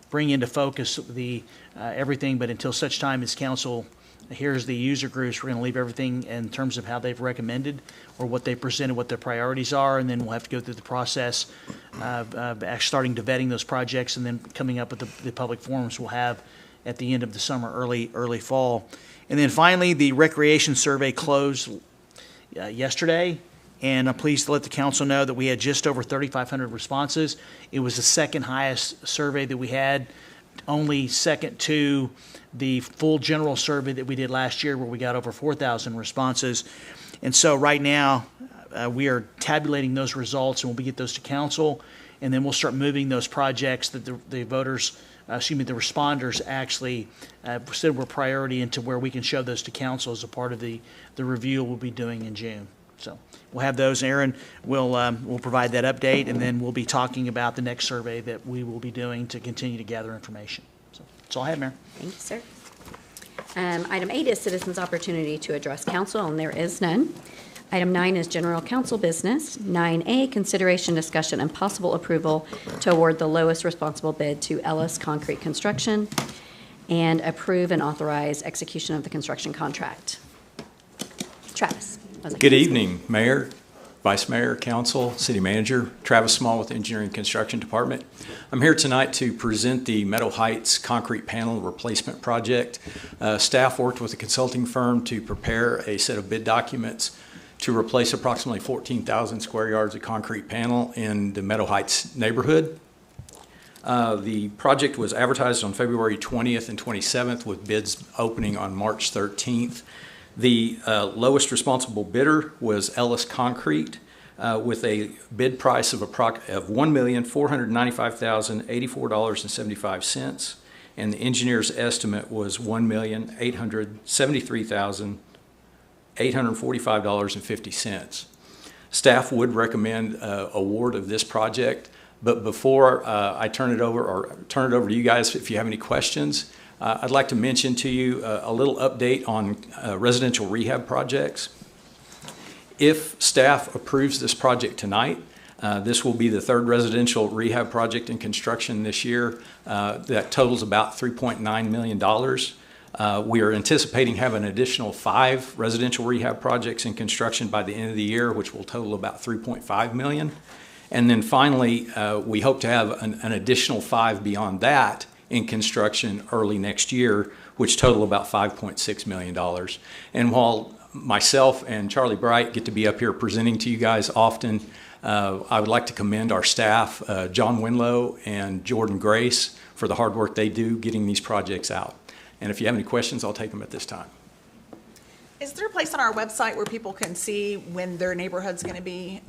bring into focus the everything, but until such time as council here's the user groups, we're going to leave everything in terms of how they've recommended or what they presented, what their priorities are, and then we'll have to go through the process of actually starting to vetting those projects and then coming up with the public forums we'll have at the end of the summer, early fall. And then finally, the recreation survey closed yesterday, and I'm pleased to let the council know that we had just over 3,500 responses. It was the second highest survey that we had, only second to the full general survey that we did last year, where we got over 4,000 responses. And so right now, we are tabulating those results, and we'll get those to council, and then we'll start moving those projects that the responders actually said were priority into where we can show those to council as a part of the review we'll be doing in June. So we'll have those. Aaron will provide that update, and then we'll be talking about the next survey that we will be doing to continue to gather information. So that's all I have, Mayor. Thank you, sir. Item 8 is citizens' opportunity to address council, and there is none. Item 9 is general council business. 9A, consideration, discussion, and possible approval to award the lowest responsible bid to Ellis Concrete Construction and approve and authorize execution of the construction contract. Travis. Good evening, Mayor, Vice Mayor, Council, City Manager, Travis Small with the Engineering and Construction Department. I'm here tonight to present the Meadow Heights concrete panel replacement project. Staff worked with a consulting firm to prepare a set of bid documents to replace approximately 14,000 square yards of concrete panel in the Meadow Heights neighborhood. The project was advertised on February 20th and 27th with bids opening on March 13th. The lowest responsible bidder was Ellis Concrete with a bid price of $1,495,084.75, and the engineer's estimate was $1,873,845.50. Staff would recommend award of this project, but before I turn it over to you guys, if you have any questions, I'd like to mention to you a little update on residential rehab projects. If staff approves this project tonight, this will be the third residential rehab project in construction this year that totals about $3.9 million. We are anticipating having an additional 5 residential rehab projects in construction by the end of the year, which will total about $3.5 million. And then finally, we hope to have an additional 5 beyond that in construction early next year, which total about $5.6 million. And while myself and Charlie Bright get to be up here presenting to you guys often, I would like to commend our staff, John Winlow and Jordan Grace, for the hard work they do getting these projects out. And if you have any questions, I'll take them at this time. Is there a place on our website where people can see when their neighborhood's going to be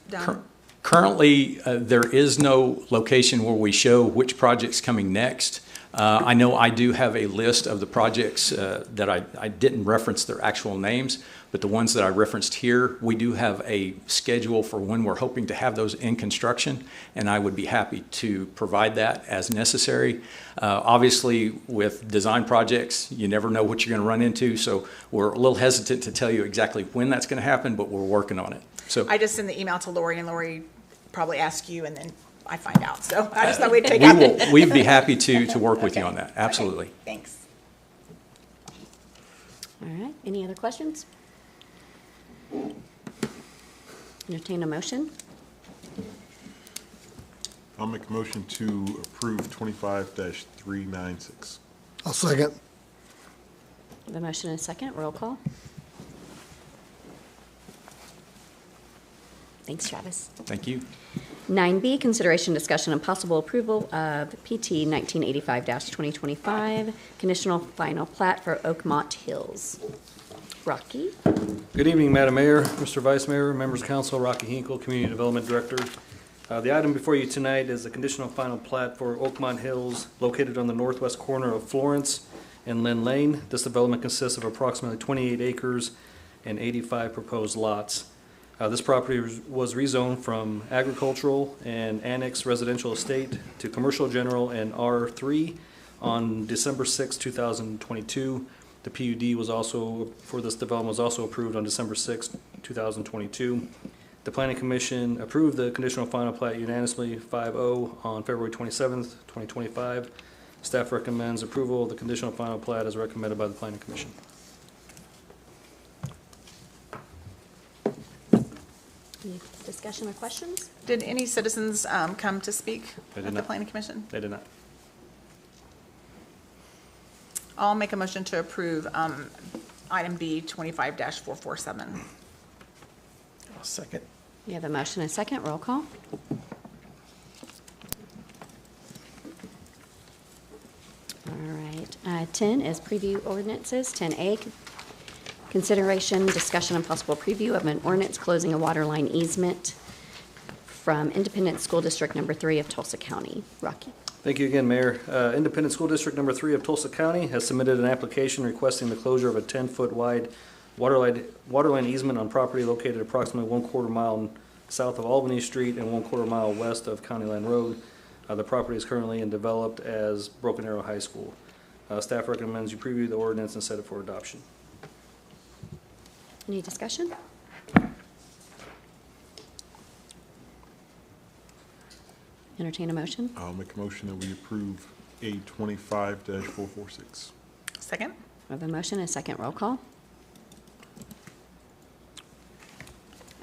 done? Currently, there is no location where we show which project's coming next. I know I do have a list of the projects that I didn't reference their actual names, but the ones that I referenced here, we do have a schedule for when we're hoping to have those in construction, and I would be happy to provide that as necessary. Obviously, with design projects, you never know what you're going to run into, so we're a little hesitant to tell you exactly when that's going to happen, but we're working on it. So I just send the email to Lori, and Lori probably asks you, and then I find out. So I just thought we'd take it. We'd be happy to work with you on that. Absolutely. Okay, thanks. All right, any other questions? Entertain a motion. I'll make a motion to approve 25-396. I'll second. The motion and a second, roll call. Thanks, Travis. Thank you. 9B, consideration, discussion, and possible approval of PT 1985-2025, conditional final plat for Oakmont Hills. Rocky? Good evening, Madam Mayor, Mr. Vice Mayor, members of council, Rocky Hinkle, Community Development Director. The item before you tonight is the conditional final plat for Oakmont Hills, located on the northwest corner of Florence and Lynn Lane. This development consists of approximately 28 acres and 85 proposed lots. This property was rezoned from agricultural and annexed residential estate to commercial general and R3 on December 6, 2022. The PUD was also, for this development, was also approved on December 6, 2022. The Planning Commission approved the conditional final plat unanimously 5-0 on February 27, 2025. Staff recommends approval of the conditional final plat as recommended by the Planning Commission. Any discussion or questions? Did any citizens come to speak They did at the not. Planning Commission? They did not. I'll make a motion to approve item B 25-447. I'll second. We have a motion and a second, roll call. All right, 10 is preview ordinances. 10A, consideration, discussion, and possible preview of an ordinance closing a water line easement from Independent School District Number 3 of Tulsa County. Rocky. Thank you again, Mayor. Independent School District Number 3 of Tulsa County has submitted an application requesting the closure of a 10-foot wide water line easement on property located approximately 1/4 mile south of Albany Street and 1/4 mile west of County Line Road. The property is currently developed as Broken Arrow High School. Staff recommends you preview the ordinance and set it for adoption. Any discussion? Entertain a motion. I'll make a motion that we approve A 25-446. Second? We have a motion and a second, roll call.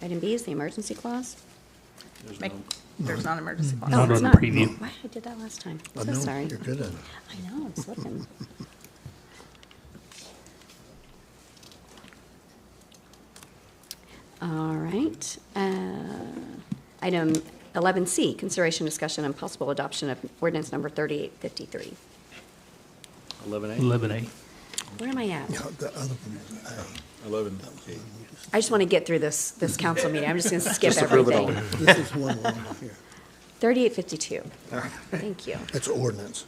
Item B is the emergency clause. There's not an emergency clause. Not it's on the not. preview. Why I did that last time? I So know, sorry. you're good at it. I know, I'm slipping. All right. Item 11C, consideration, discussion, and possible adoption of ordinance number 3853. 11A. 11A. Where am I at? Yeah, the other one was 11. I just want to get through this council meeting. I'm just going to skip Just approve it all. everything. This is one here. 3852. Thank you. That's ordinance.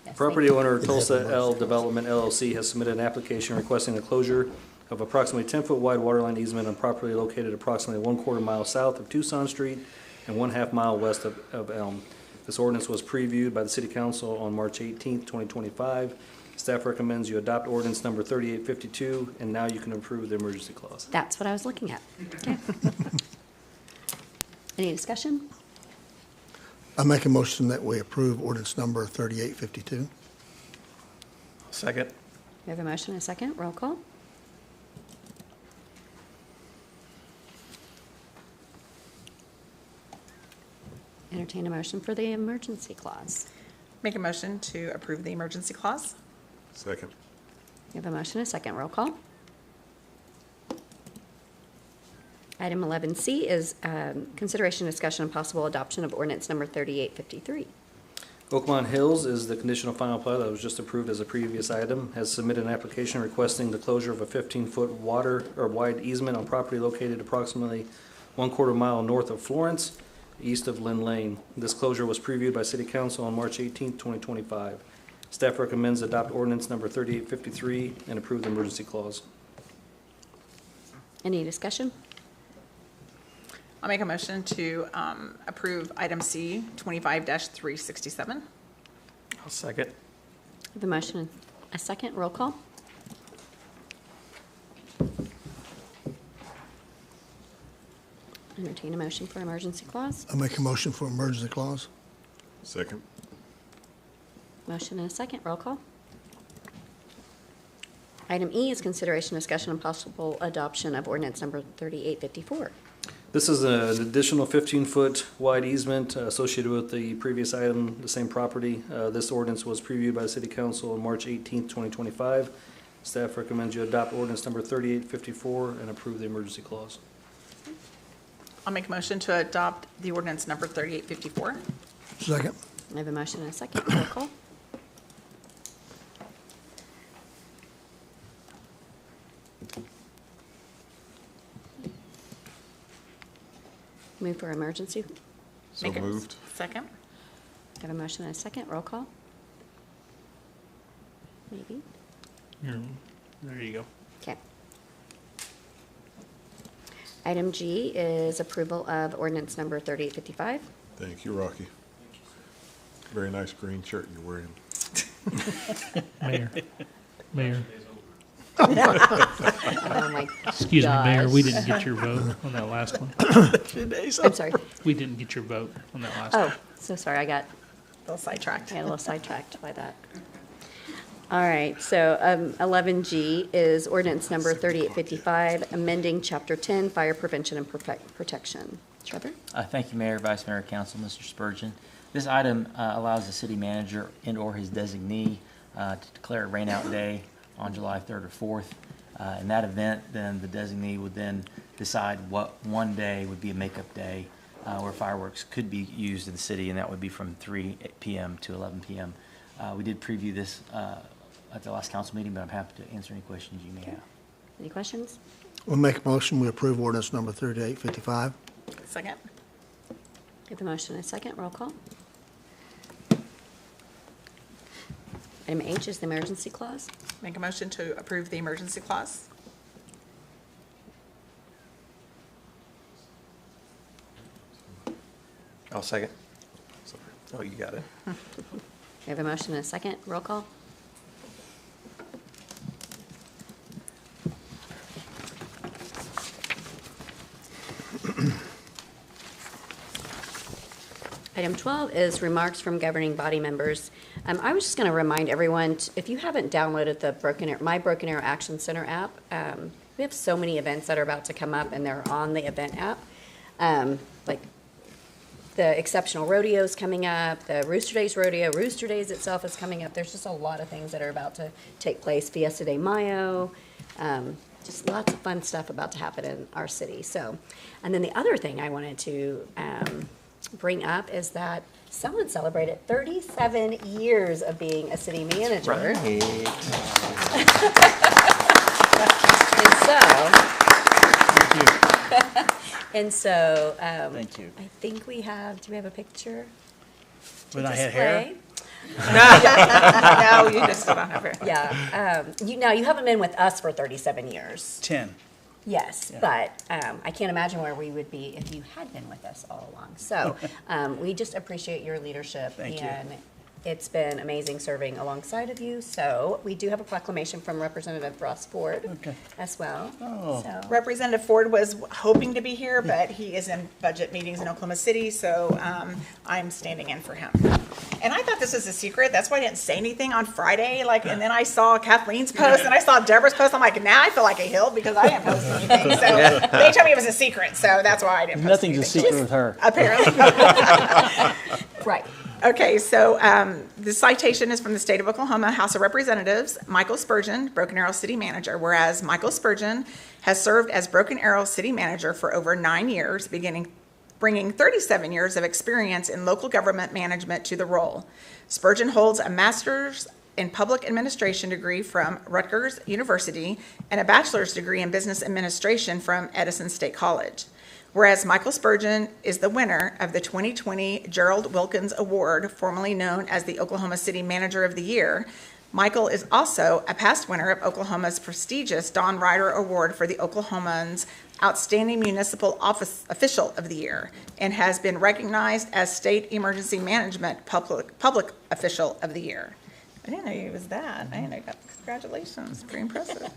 Yes, Property thank you. owner Tulsa L Development LLC has submitted an application requesting the closure of approximately 10-foot wide waterline easement on property located approximately 1/4 mile south of Tucson Street and 1/2 mile west of Elm. This ordinance was previewed by the City Council on March 18th, 2025. Staff recommends you adopt ordinance number 3852, and now you can approve the emergency clause. That's what I was looking at. Okay. Any discussion? I make a motion that we approve ordinance number 3852. Second. We have a motion and a second. Roll call. Entertain a motion for the emergency clause. Make a motion to approve the emergency clause. Second. We have a motion and a second. Roll call. Item 11C is consideration, discussion, and possible adoption of ordinance number 3853. Oakmont Hills is the conditional final plat that was just approved as a previous item, has submitted an application requesting the closure of a 15-foot wide easement on property located approximately 1/4 mile north of Florence, east of Lynn Lane. This closure was previewed by City Council on March 18th, 2025. Staff recommends adopt ordinance number 3853 and approve the emergency clause. Any discussion? I'll make a motion to approve item C, 25-367. I'll second. We have a motion and a second. Roll call. Entertain a motion for emergency clause. I make a motion for emergency clause. Second. Motion and a second. Roll call. Item E is consideration, discussion, and possible adoption of ordinance number 3854. This is an additional 15-foot wide easement associated with the previous item, the same property. This ordinance was previewed by the City Council on March 18th, 2025. Staff recommends you adopt ordinance number 3854 and approve the emergency clause. I'll make a motion to adopt the ordinance number 3854. Second. I have a motion and a second. Roll call. Move for emergency. So Make a moved. Second. I have a motion and a second. Roll call. Maybe. There you go. Okay. Item G is approval of ordinance number 3855. Thank you, Rocky. Very nice green shirt you're wearing. Mayor, Oh, my excuse me, Mayor, we gosh. didn't get your vote on that last one. I'm sorry. We didn't get your vote on that last one. Oh, so sorry. I got A little sidetracked. I got a little sidetracked by that. All right, so 11G is ordinance number 3855, amending Chapter 10, Fire Prevention and Protection. Trevor? Thank you, Mayor, Vice Mayor, Council, Mr. Spurgeon. This item allows the city manager and/or his designee to declare a rainout day on July 3rd or 4th. In that event, then the designee would then decide what one day would be a makeup day where fireworks could be used in the city, and that would be from 3 p.m. to 11 p.m. We did preview this at the last council meeting, but I'm happy to answer any questions you may have. Any questions? We'll make a motion, we approve ordinance number 3855. Second. Give a motion and a second. Roll call. Item H is the emergency clause. Make a motion to approve the emergency clause. I'll second. Oh, you got it. We have a motion and a second. Roll call. Item 12 is remarks from governing body members. I was just going to remind everyone, if you haven't downloaded the My Broken Arrow Action Center app, We have so many events that are about to come up, and they're on the event app. Like the Exceptional Rodeo's coming up, the Rooster Days Rodeo, Rooster Days itself is coming up. There's just a lot of things that are about to take place. Fiesta de Mayo, just lots of fun stuff about to happen in our city. So, and then the other thing I wanted to bring up is that someone celebrated 37 years of being a city manager. And so, Thank you. I think we have, do we have a picture? to When I had hair? display? No, you just don't have it. Yeah, now you haven't been with us for 37 years. 10. Yes, Yeah. but I can't imagine where we would be if you had been with us all along. So we just appreciate your leadership. Thank you. And it's been amazing serving alongside of you. So we do have a proclamation from Representative Ross Ford as well. Oh. So, Representative Ford was hoping to be here, but he is in budget meetings in Oklahoma City, so I'm standing in for him. And I thought this was a secret. That's why I didn't say anything on Friday. And then I saw Kathleen's post and I saw Deborah's post. I'm like, now I feel like a hill because I didn't post anything. So they told me it was a secret, so that's why I didn't post Nothing's a anything. secret with her. Apparently. right. Okay, so the citation is from the State of Oklahoma House of Representatives, Michael Spurgeon, Broken Arrow City Manager, whereas Michael Spurgeon has served as Broken Arrow City Manager for over 9 years, bringing 37 years of experience in local government management to the role. Spurgeon holds a master's in public administration degree from Rutgers University and a bachelor's degree in business administration from Edison State College. Whereas Michael Spurgeon is the winner of the 2020 Gerald Wilkins Award, formerly known as the Oklahoma City Manager of the Year, Michael is also a past winner of Oklahoma's prestigious Don Ryder Award for the Oklahomans Outstanding Municipal Office Official of the Year and has been recognized as State Emergency Management Public Official of the Year. I didn't know he was that. I didn't know that. Congratulations. Pretty impressive.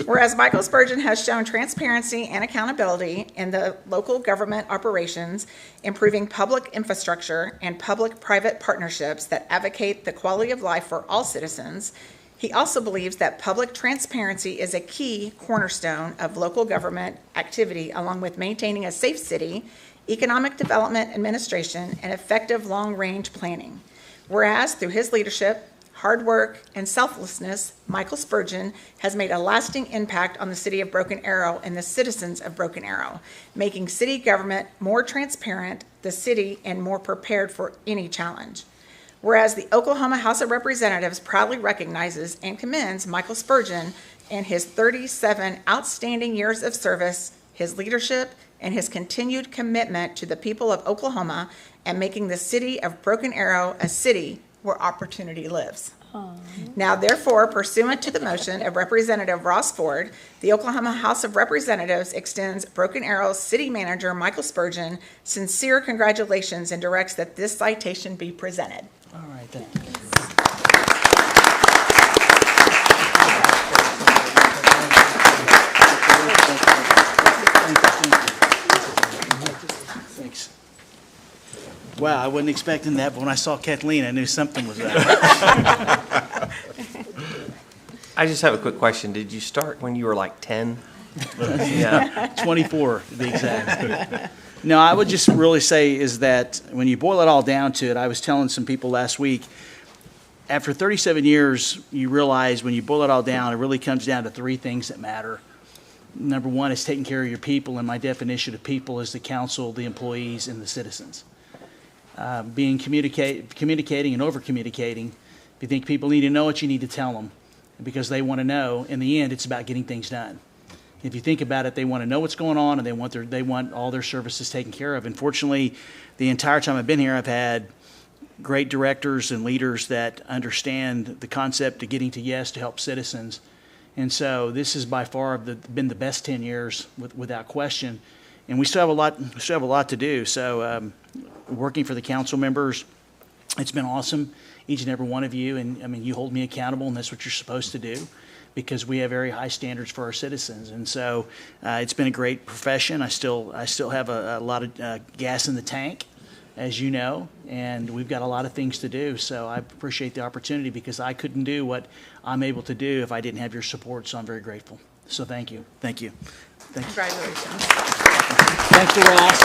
Whereas Michael Spurgeon has shown transparency and accountability in the local government operations, improving public infrastructure and public-private partnerships that advocate the quality of life for all citizens, he also believes that public transparency is a key cornerstone of local government activity, along with maintaining a safe city, economic development administration, and effective long-range planning. Whereas through his leadership, hard work, and selflessness, Michael Spurgeon has made a lasting impact on the city of Broken Arrow and the citizens of Broken Arrow, making city government more transparent, the city, and more prepared for any challenge. Whereas the Oklahoma House of Representatives proudly recognizes and commends Michael Spurgeon and his 37 outstanding years of service, his leadership, and his continued commitment to the people of Oklahoma and making the city of Broken Arrow a city where opportunity lives. Now, therefore, pursuant to the motion of Representative Ross Ford, the Oklahoma House of Representatives extends Broken Arrow City Manager Michael Spurgeon sincere congratulations and directs that this citation be presented. All right, thank you. Thanks. Wow, I wasn't expecting that, but when I saw Kathleen, I knew something was up. I just have a quick question. Did you start when you were like 10? Yeah, 24 to be exact. No, I would just really say is that when you boil it all down to it, I was telling some people last week, after 37 years, you realize when you boil it all down, it really comes down to 3 things that matter. Number one is taking care of your people, and my definition of people is the council, the employees, and the citizens. Communicating and over-communicating. If you think people need to know it, you need to tell them because they want to know. In the end, it's about getting things done. If you think about it, they want to know what's going on, and they want all their services taken care of. And fortunately, the entire time I've been here, I've had great directors and leaders that understand the concept of getting to yes to help citizens. And so this has by far been the best 10 years without question. And we still have a lot to do. So working for the council members, it's been awesome, each and every one of you. And I mean, you hold me accountable, and that's what you're supposed to do, because we have very high standards for our citizens. And so it's been a great profession. I still have a lot of gas in the tank, as you know, and we've got a lot of things to do. So I appreciate the opportunity because I couldn't do what I'm able to do if I didn't have your support. So I'm very grateful. So thank you. Thank you. Thank you. Congratulations. Thanks to Ross.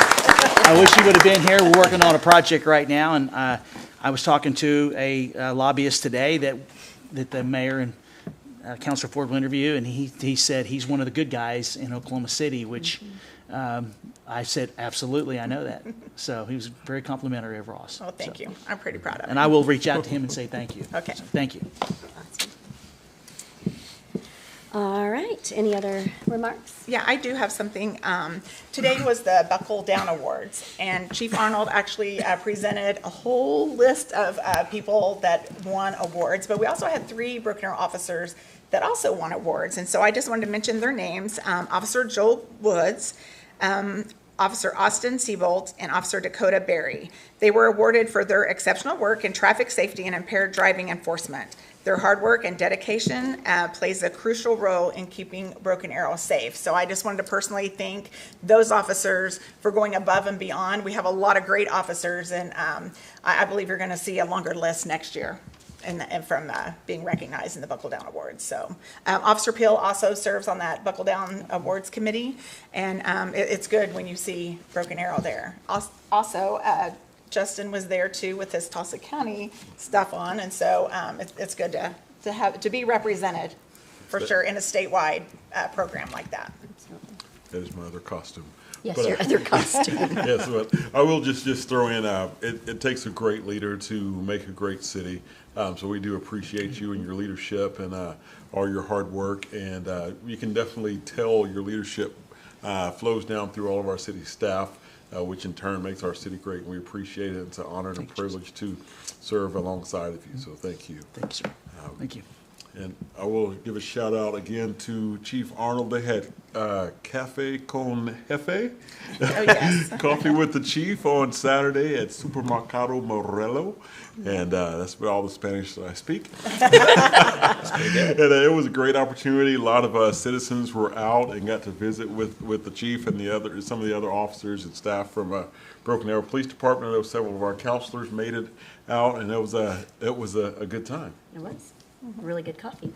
I wish he would have been here. We're working on a project right now, and I was talking to a lobbyist today that the mayor and Councilor Ford will interview, and he said he's one of the good guys in Oklahoma City, which I said, absolutely, I know that. So he was very complimentary of Ross. Oh, thank you. I'm pretty proud of it. And I will reach out to him and say thank you. Okay. So, thank you. All right, any other remarks? Yeah, I do have something. Today was the Buckle Down Awards, and Chief Arnold actually presented a whole list of people that won awards, but we also had 3 Broken Arrow officers that also won awards, and so I just wanted to mention their names. Officer Joel Woods, Officer Austin Siebold, and Officer Dakota Berry. They were awarded for their exceptional work in traffic safety and impaired driving enforcement. Their hard work and dedication plays a crucial role in keeping Broken Arrow safe. So I just wanted to personally thank those officers for going above and beyond. We have a lot of great officers, and I believe you're going to see a longer list next year and from being recognized in the Buckle Down Awards. So Officer Peel also serves on that Buckle Down Awards committee, and it's good when you see Broken Arrow there. Also, Justin was there too with his Tulsa County stuff on, and so it's good to be represented for sure in a statewide program like that. That is my other costume. Yes, But, your other costume. Yes, but I will just throw in, it takes a great leader to make a great city. So we do appreciate you and your leadership and all your hard work. And you can definitely tell your leadership flows down through all of our city staff, which in turn makes our city great. And we appreciate it. It's an honor and a privilege to serve alongside of you. So thank you. Thank you, sir. Thank you. And I will give a shout out again to Chief Arnold. They had Cafe Con Jefe, Coffee with the Chief on Saturday at Supermercado Morello. And that's all the Spanish that I speak. And it was a great opportunity. A lot of citizens were out and got to visit with the chief and some of the other officers and staff from Broken Arrow Police Department. There were several of our counselors made it out, and it was a good time. It was really good coffee.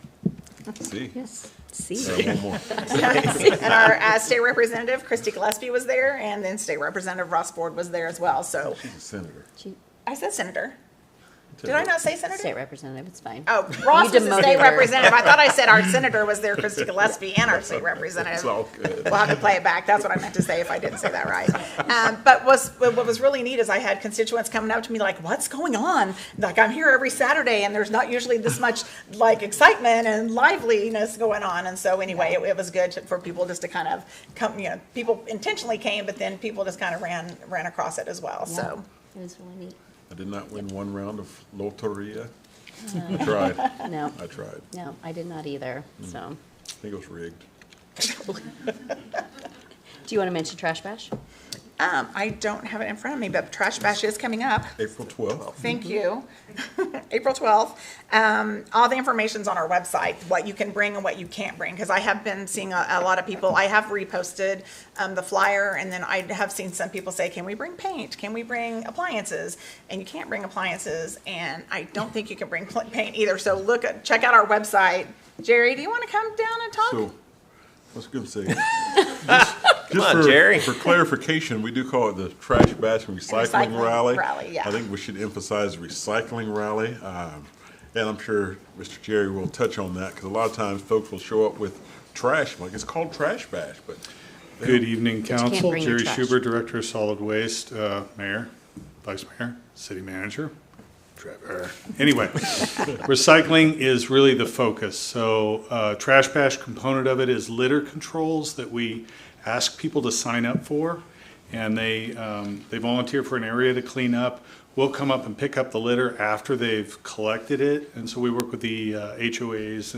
See? Yes. See. One more. And our state representative, Christy Gillespie, was there, and then State Representative Ross Ford was there as well. So She's a senator. I said senator. Did I not say senator? State representative, it's fine. Oh, Ross You was the demoted state her. representative. I thought I said our senator was there, Christy Gillespie, and our state representative. It's all good. We'll have to play it back. That's what I meant to say if I didn't say that right. But what was really neat is I had constituents coming up to me like, what's going on? Like, I'm here every Saturday, and there's not usually this much, like, excitement and liveliness going on. And so anyway, it was good for people just to kind of come, people intentionally came, but then people just kind of ran across it as well. Yeah, So it was really neat. I did not win one round of Loteria. I tried. No. I tried. No, I did not either, so. I think it was rigged. Do you want to mention Trash Bash? I don't have it in front of me, but Trash Bash is coming up. April 12th. Thank you. April 12th. All the information's on our website, what you can bring and what you can't bring, because I have been seeing a lot of people. I have reposted the flyer, and then I have seen some people say, can we bring paint? Can we bring appliances? And you can't bring appliances, and I don't think you can bring paint either. So check out our website. Jerry, do you want to come down and talk? So, I was going to say, just Jerry. For clarification, we do call it the Trash Bash and Recycling Rally. Yeah. I think we should emphasize recycling rally. And I'm sure Mr. Jerry will touch on that, because a lot of times folks will show up with trash, like it's called Trash Bash, but. Good evening, But you can't council. bring your Jerry trash. Schubert, Director of Solid Waste, Mayor, Vice Mayor, City Manager, Trevor. Anyway, recycling is really the focus. So Trash Bash component of it is litter controls that we ask people to sign up for. And they volunteer for an area to clean up. We'll come up and pick up the litter after they've collected it. And so we work with the HOAs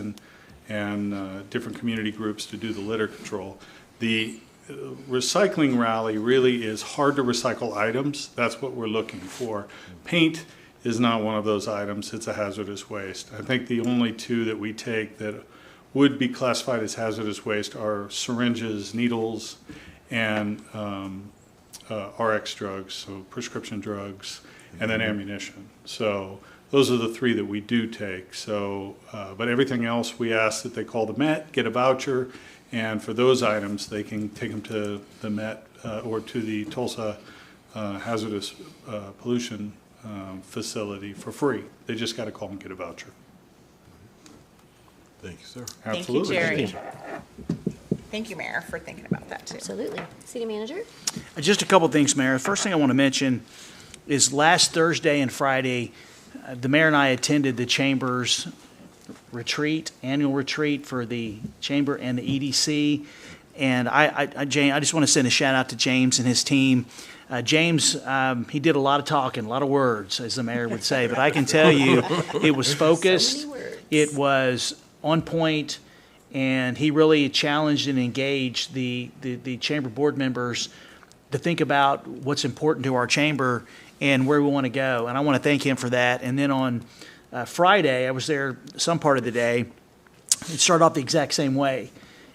and different community groups to do the litter control. The recycling rally really is hard to recycle items. That's what we're looking for. Paint is not one of those items. It's a hazardous waste. I think the only two that we take that would be classified as hazardous waste are syringes, needles, and RX drugs, so prescription drugs, and then ammunition. So those are the three that we do take. So, but everything else, we ask that they call the Met, get a voucher, And for those items, they can take them to the Met or to the Tulsa hazardous pollution facility for free. They just got to call and get a voucher. Thank you, sir. Absolutely. Thank you, Jerry. Thank you, Mayor, for thinking about that, too. Absolutely. City Manager? Just a couple things, Mayor. First thing I want to mention is last Thursday and Friday, the mayor and I attended the Chamber's annual retreat for the Chamber and the EDC. And I just want to send a shout out to James and his team. James, he did a lot of talking, a lot of words, as the mayor would say, but I can tell you it was focused, it was on point, and he really challenged and engaged the chamber board members to think about what's important to our chamber and where we want to go. And I want to thank him for that. And then on Friday, I was there some part of the day. It started off the exact same way,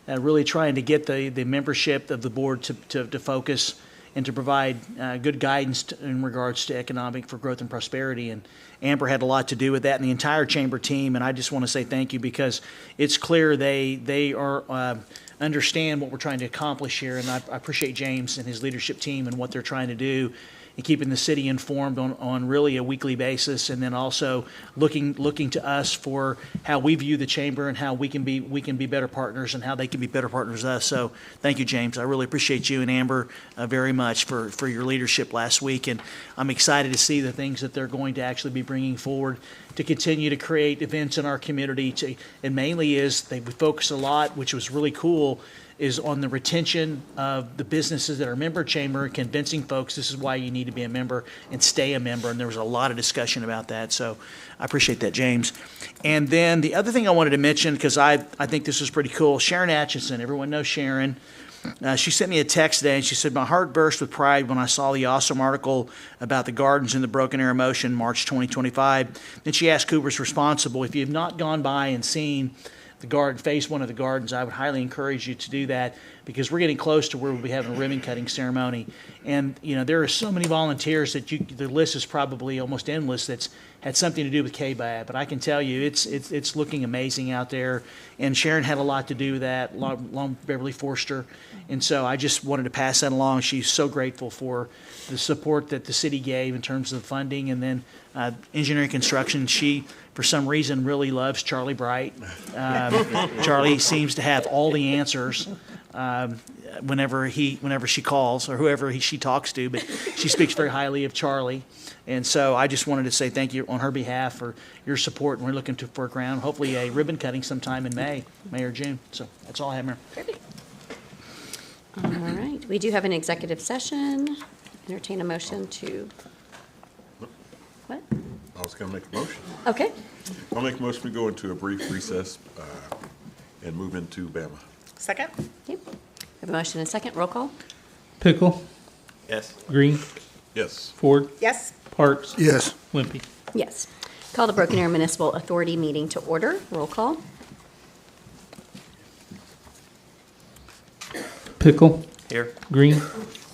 really trying to get the membership of the board to focus and to provide good guidance in regards to economic for growth and prosperity. And Amber had a lot to do with that, and the entire chamber team. And I just want to say thank you, because it's clear they are understand what we're trying to accomplish here. And I appreciate James and his leadership team and what they're trying to do, and keeping the city informed on really a weekly basis, and then also looking to us for how we view the chamber and how we can be better partners and how they can be better partners with us. So thank you, James. I really appreciate you and Amber very much for your leadership last week, and I'm excited to see the things that they're going to actually be bringing forward to continue to create events in our community. And mainly we focus a lot, which was really cool, is on the retention of the businesses that are member chamber and convincing folks this is why you need to be a member and stay a member. And there was a lot of discussion about that. So I appreciate that, James. And then the other thing I wanted to mention, because I think this is pretty cool, Sharon Atchison, everyone knows Sharon. She sent me a text today, and she said, "My heart burst with pride when I saw the awesome article about the gardens in the Broken Arrow Motion, March 2025. Then she asked who's responsible. If you have not gone by and seen the garden, phase one of the gardens, I would highly encourage you to do that, because we're getting close to where we'll be having a ribbon cutting ceremony. And, there are so many volunteers that the list is probably almost endless that's had something to do with KBAB. But I can tell you, it's looking amazing out there. And Sharon had a lot to do with that, along Beverly Forster. And so I just wanted to pass that along. She's so grateful for the support that the city gave in terms of funding. And then engineering construction, she, for some reason, really loves Charlie Bright. Charlie seems to have all the answers whenever she calls, or whoever she talks to, but she speaks very highly of Charlie. And so I just wanted to say thank you on her behalf for your support, and we're looking to work around hopefully a ribbon cutting sometime in May or June. So that's all I have, Mayor. Perfect. All right. We do have an executive session. Entertain a motion to, what? I was going to make a motion. Okay. I'll make a motion to go into a brief recess and move into Bama. Second? Yep. We have a motion and a second. Roll call. Pickle, Yes. Green, Yes. Ford, Yes. Parks, Yes. Wimpy. Yes. Call the Broken Arrow Municipal Authority meeting to order. Roll call. Pickle, Here. Green,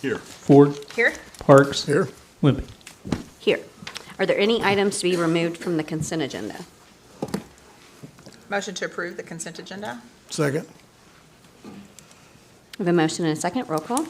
Here. Ford, Here? Parks, Here. Wimpy. Here. Are there any items to be removed from the consent agenda? Motion to approve the consent agenda? Second. We have a motion and a second. Roll call.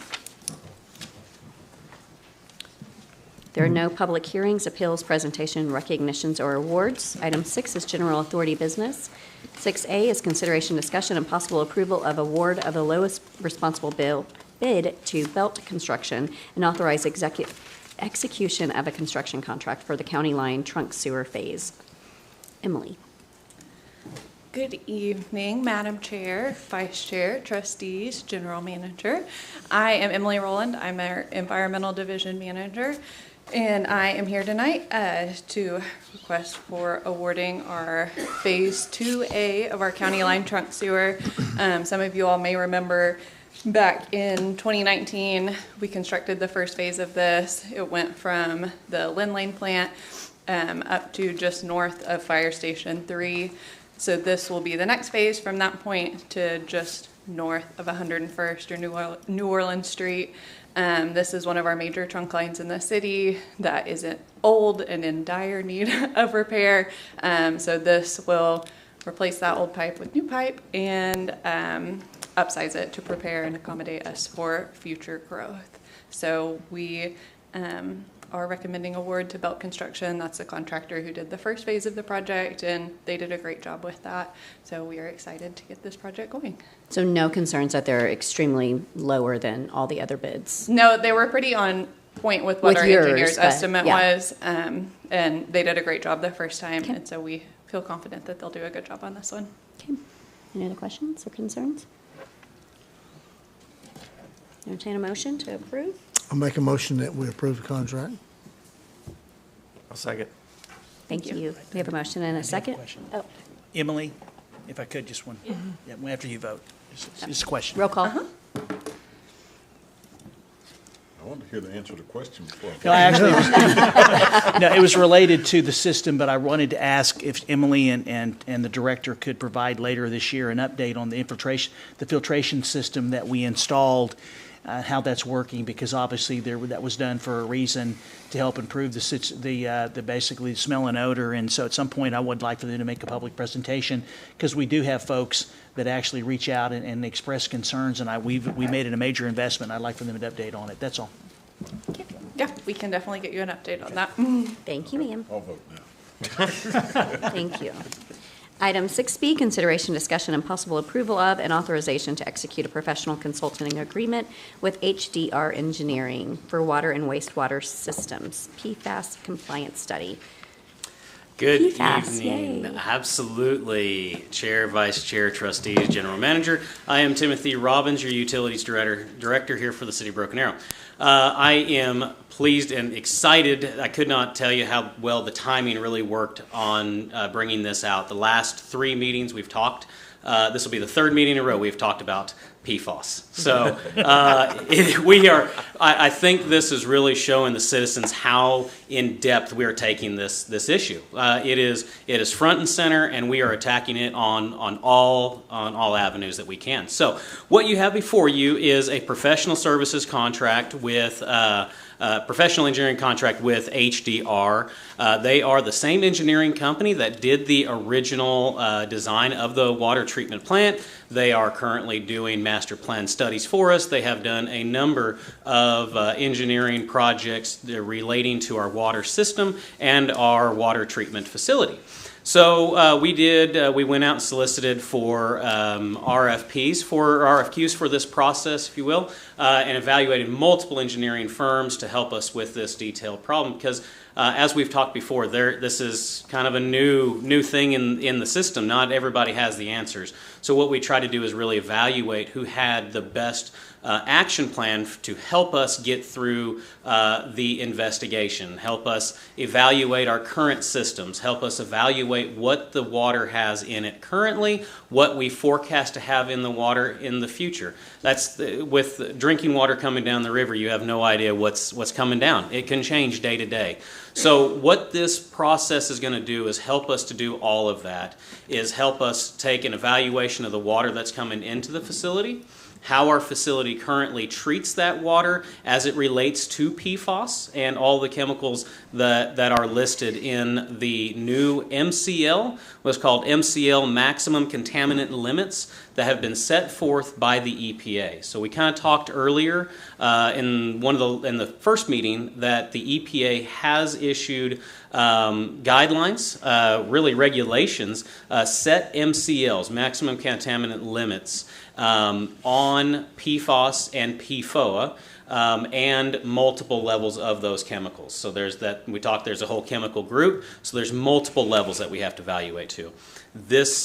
There are no public hearings, appeals, presentation, recognitions, or awards. Item 6 is general authority business. 6A is consideration, discussion, and possible approval of award of the lowest responsible bid to Belt Construction and authorize execution of a construction contract for the county line trunk sewer phase. Emily. Good evening, Madam Chair, Vice Chair, Trustees, General Manager. I am Emily Rowland. I'm our Environmental Division Manager, and I am here tonight to request for awarding our Phase 2A of our county line trunk sewer. Some of you all may remember back in 2019, we constructed the first phase of this. It went from the Lynn Lane plant up to just north of Fire Station 3. So this will be the next phase from that point to just north of 101st or New Orleans Street. This is one of our major trunk lines in the city that isn't old and in dire need of repair. So this will replace that old pipe with new pipe and upsize it to prepare and accommodate us for future growth. So we are recommending award to Belt Construction. That's the contractor who did the first phase of the project, and they did a great job with that. So we are excited to get this project going. So no concerns that they're extremely lower than all the other bids? No, they were pretty on point with what With our yours, engineer's but, estimate yeah. was, and they did a great job the first time, and so we feel confident that they'll do a good job on this one. Okay. Any other questions or concerns? Entertain a motion to approve? I'll make a motion that we approve the contract. I'll second. Thank you. We have a motion and a second. Oh, Emily, if I could, just one. Yeah, after you vote. Just a question. roll call. I wanted to hear the answer to the question before. No, it was related to the system, but I wanted to ask if Emily and the director could provide later this year an update on the filtration system that we installed, how that's working, because obviously that was done for a reason to help improve the basically smell and odor. And so at some point I would like for them to make a public presentation, because we do have folks that actually reach out and express concerns, and we made it a major investment. I'd like for them to update on it. That's all. Yeah, we can definitely get you an update on that. Thank you, ma'am. I'll vote now. Thank you. Item 6B, consideration, discussion, and possible approval of and authorization to execute a professional consulting agreement with HDR Engineering for water and wastewater systems, PFAS compliance study. Good PFAS, evening. yay. Absolutely. Chair, Vice Chair, Trustees, General Manager. I am Timothy Robbins, your Utilities Director here for the City of Broken Arrow. I am pleased and excited. I could not tell you how well the timing really worked on bringing this out. The last 3 meetings we've talked, this will be the 3rd meeting in a row we've talked about PFAS. So I think this is really showing the citizens how in depth we are taking this issue. It is front and center, and we are attacking it on all avenues that we can. So what you have before you is a professional services contract with professional engineering contract with HDR. They are the same engineering company that did the original design of the water treatment plant. They are currently doing master plan studies for us. They have done a number of engineering projects relating to our water system and our water treatment facility. So we went out and solicited for RFQs for this process, if you will, and evaluated multiple engineering firms to help us with this detailed problem, because as we've talked before, this is kind of a new thing in the system. Not everybody has the answers. So what we try to do is really evaluate who had the best action plan to help us get through the investigation, help us evaluate our current systems, help us evaluate what the water has in it currently, what we forecast to have in the water in the future. With drinking water coming down the river, you have no idea what's coming down. It can change day to day. So what this process is going to do is help us to do all of that, is help us take an evaluation of the water that's coming into the facility, how our facility currently treats that water as it relates to PFAS and all the chemicals that are listed in the new MCL, what's called MCL maximum contaminant limits that have been set forth by the EPA. So we kind of talked earlier in the first meeting that the EPA has issued guidelines, really regulations, set MCLs, maximum contaminant limits, on PFAS and PFOA, and multiple levels of those chemicals. So there's a whole chemical group, so there's multiple levels that we have to evaluate to. Through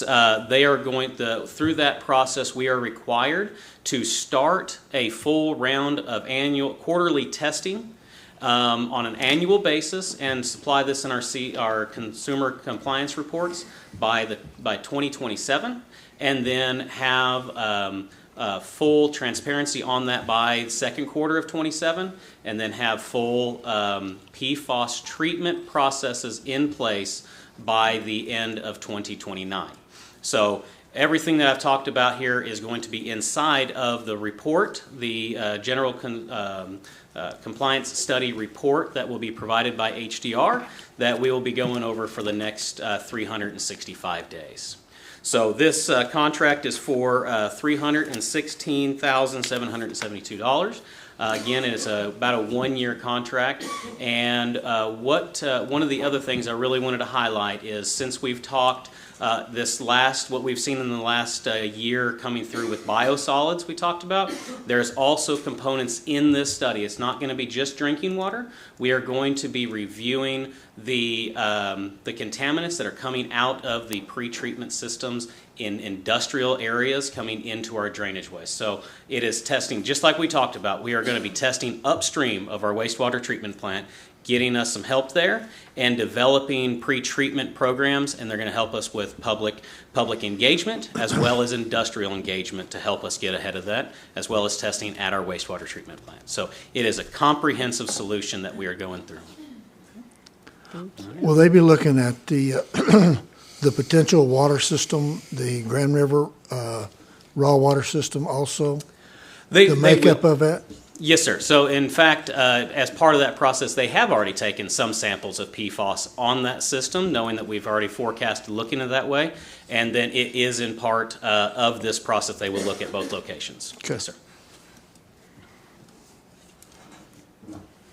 that process, we are required to start a full round of quarterly testing on an annual basis and supply this in our consumer compliance reports by 2027, and then have full transparency on that by the second quarter of 27, and then have full PFAS treatment processes in place by the end of 2029. So everything that I've talked about here is going to be inside of the report, the general compliance study report that will be provided by HDR that we will be going over for the next 365 days. So this contract is for $316,772. Again, it's about a one-year contract. And one of the other things I really wanted to highlight is, since we've talked what we've seen in the last year coming through with biosolids we talked about, there's also components in this study. It's not going to be just drinking water. We are going to be reviewing the contaminants that are coming out of the pretreatment systems in industrial areas coming into our drainage waste. So it is testing, just like we talked about, we are going to be testing upstream of our wastewater treatment plant, getting us some help there, and developing pre-treatment programs, and they're going to help us with public engagement as well as industrial engagement to help us get ahead of that, as well as testing at our wastewater treatment plant. So it is a comprehensive solution that we are going through. Will they be looking at the the potential water system, the Grand River raw water system also? The makeup of it? Yes, sir. So in fact, as part of that process, they have already taken some samples of PFAS on that system, knowing that we've already forecasted looking at that way. And then it is in part of this process, they will look at both locations. Okay. Yes, sir.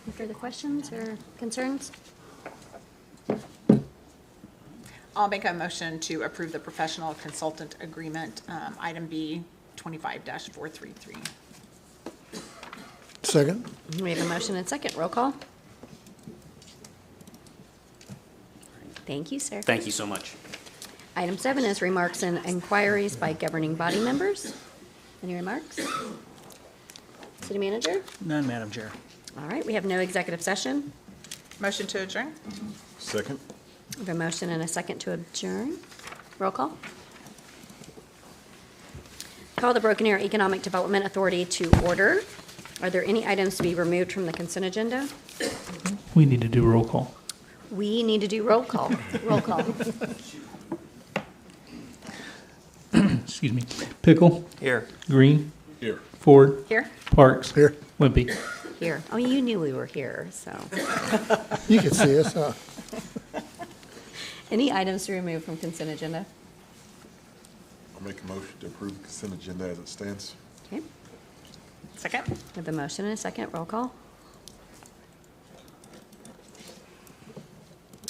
Any further questions or concerns? I'll make a motion to approve the professional consultant agreement, item B, 25-433. Second? We have a motion and second. Roll call. Thank you, sir. Thank you so much. Item 7 is remarks and inquiries by governing body members. Any remarks? City manager? None, Madam Chair. All right, we have no executive session. Motion to adjourn? Second? We have a motion and a second to adjourn. Roll call. Call the Broken Arrow Economic Development Authority to order. Are there any items to be removed from the consent agenda? We need to do roll call. We need to do roll call. Roll call. Excuse me. Pickle? Here. Green? Here. Ford? Here? Parks? Here. Wimpy? Here. Oh, you knew we were here, so. You can see us, huh? Any items to remove from consent agenda? I'll make a motion to approve the consent agenda as it stands. Okay. Second? We have a motion and a second. Roll call.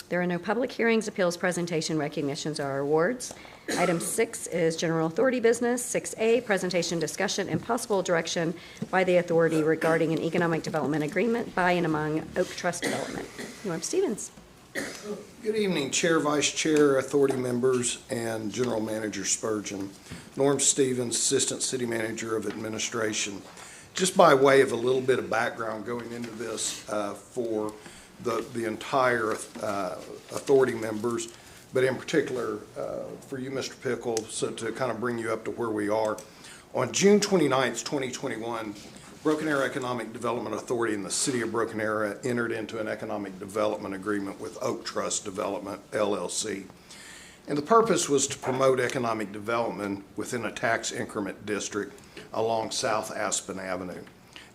There are no public hearings, appeals, presentation, recognitions, or awards. Item 6 is general authority business. 6A, presentation, discussion, and possible direction by the authority regarding an economic development agreement by and among Oak Trust Development. Norm Stevens. Good evening, Chair, Vice Chair, Authority members, and General Manager Spurgeon. Norm Stevens, Assistant City Manager of Administration. Just by way of a little bit of background going into this for the entire authority members, but in particular for you, Mr. Pickle, so to kind of bring you up to where we are. On June 29th, 2021, Broken Arrow Economic Development Authority and the City of Broken Arrow entered into an economic development agreement with Oak Trust Development, LLC. And the purpose was to promote economic development within a tax increment district along South Aspen Avenue.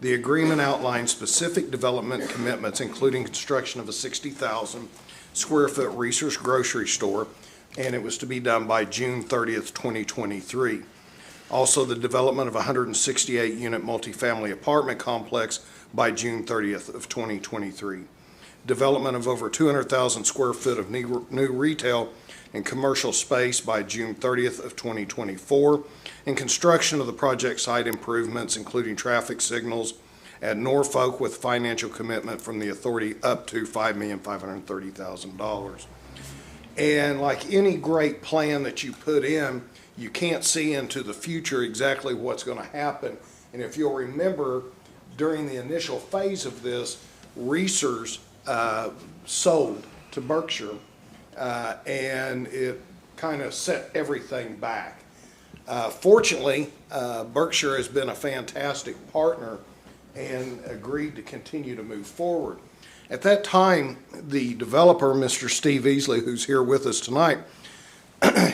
The agreement outlined specific development commitments, including construction of a 60,000 square foot research grocery store, and it was to be done by June 30th, 2023. Also, the development of a 168 unit multifamily apartment complex by June 30th of 2023. Development of over 200,000 square foot of new retail and commercial space by June 30th of 2024, and construction of the project site improvements, including traffic signals at Norfolk, with financial commitment from the authority up to $5,530,000. And like any great plan that you put in, you can't see into the future exactly what's going to happen. And if you'll remember, during the initial phase of this, Reesers sold to Berkshire, and it kind of set everything back. Fortunately, Berkshire has been a fantastic partner and agreed to continue to move forward. At that time, the developer, Mr. Steve Easley, who's here with us tonight,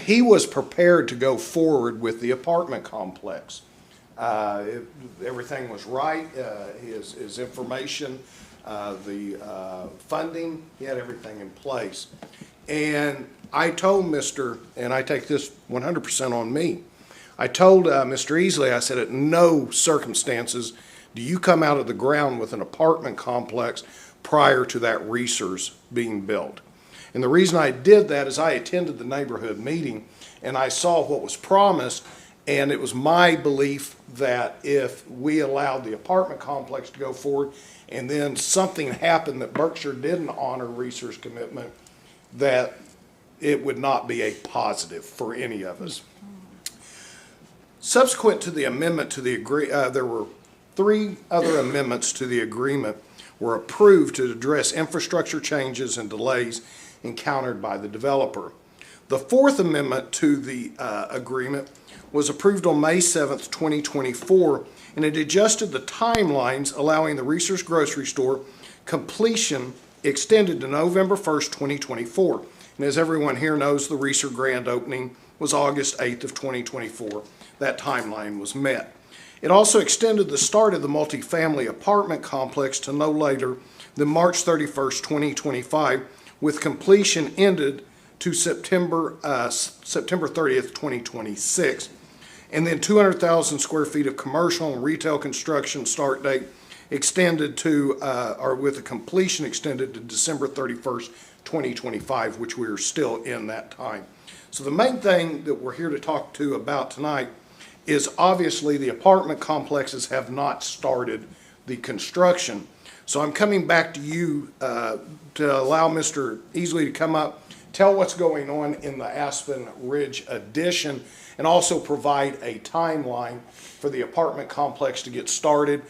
he was prepared to go forward with the apartment complex. Everything was right, his information, the funding, he had everything in place. And I told and I take this 100% on me, I told Mr. Easley, I said, at no circumstances do you come out of the ground with an apartment complex prior to that resource being built. And the reason I did that is I attended the neighborhood meeting and I saw what was promised, and it was my belief that if we allowed the apartment complex to go forward and then something happened that Berkshire didn't honor resource commitment, that it would not be a positive for any of us. Subsequent to the amendment to the there were 3 other amendments to the agreement were approved to address infrastructure changes and delays encountered by the developer. The 4th amendment to the agreement was approved on May 7th, 2024, and it adjusted the timelines, allowing the Resource Grocery Store completion extended to November 1st, 2024. And as everyone here knows, the Resource grand opening was August 8th of 2024. That timeline was met. It also extended the start of the multifamily apartment complex to no later than March 31st, 2025, with completion ended to September 30th, 2026. And then 200,000 square feet of commercial and retail construction start date extended to, or with a completion extended to December 31st, 2025, which we are still in that time. So the main thing that we're here to talk to about tonight is obviously the apartment complexes have not started the construction. So I'm coming back to you to allow Mr. Easley to come up, tell what's going on in the Aspen Ridge addition, and also provide a timeline for the apartment complex to get started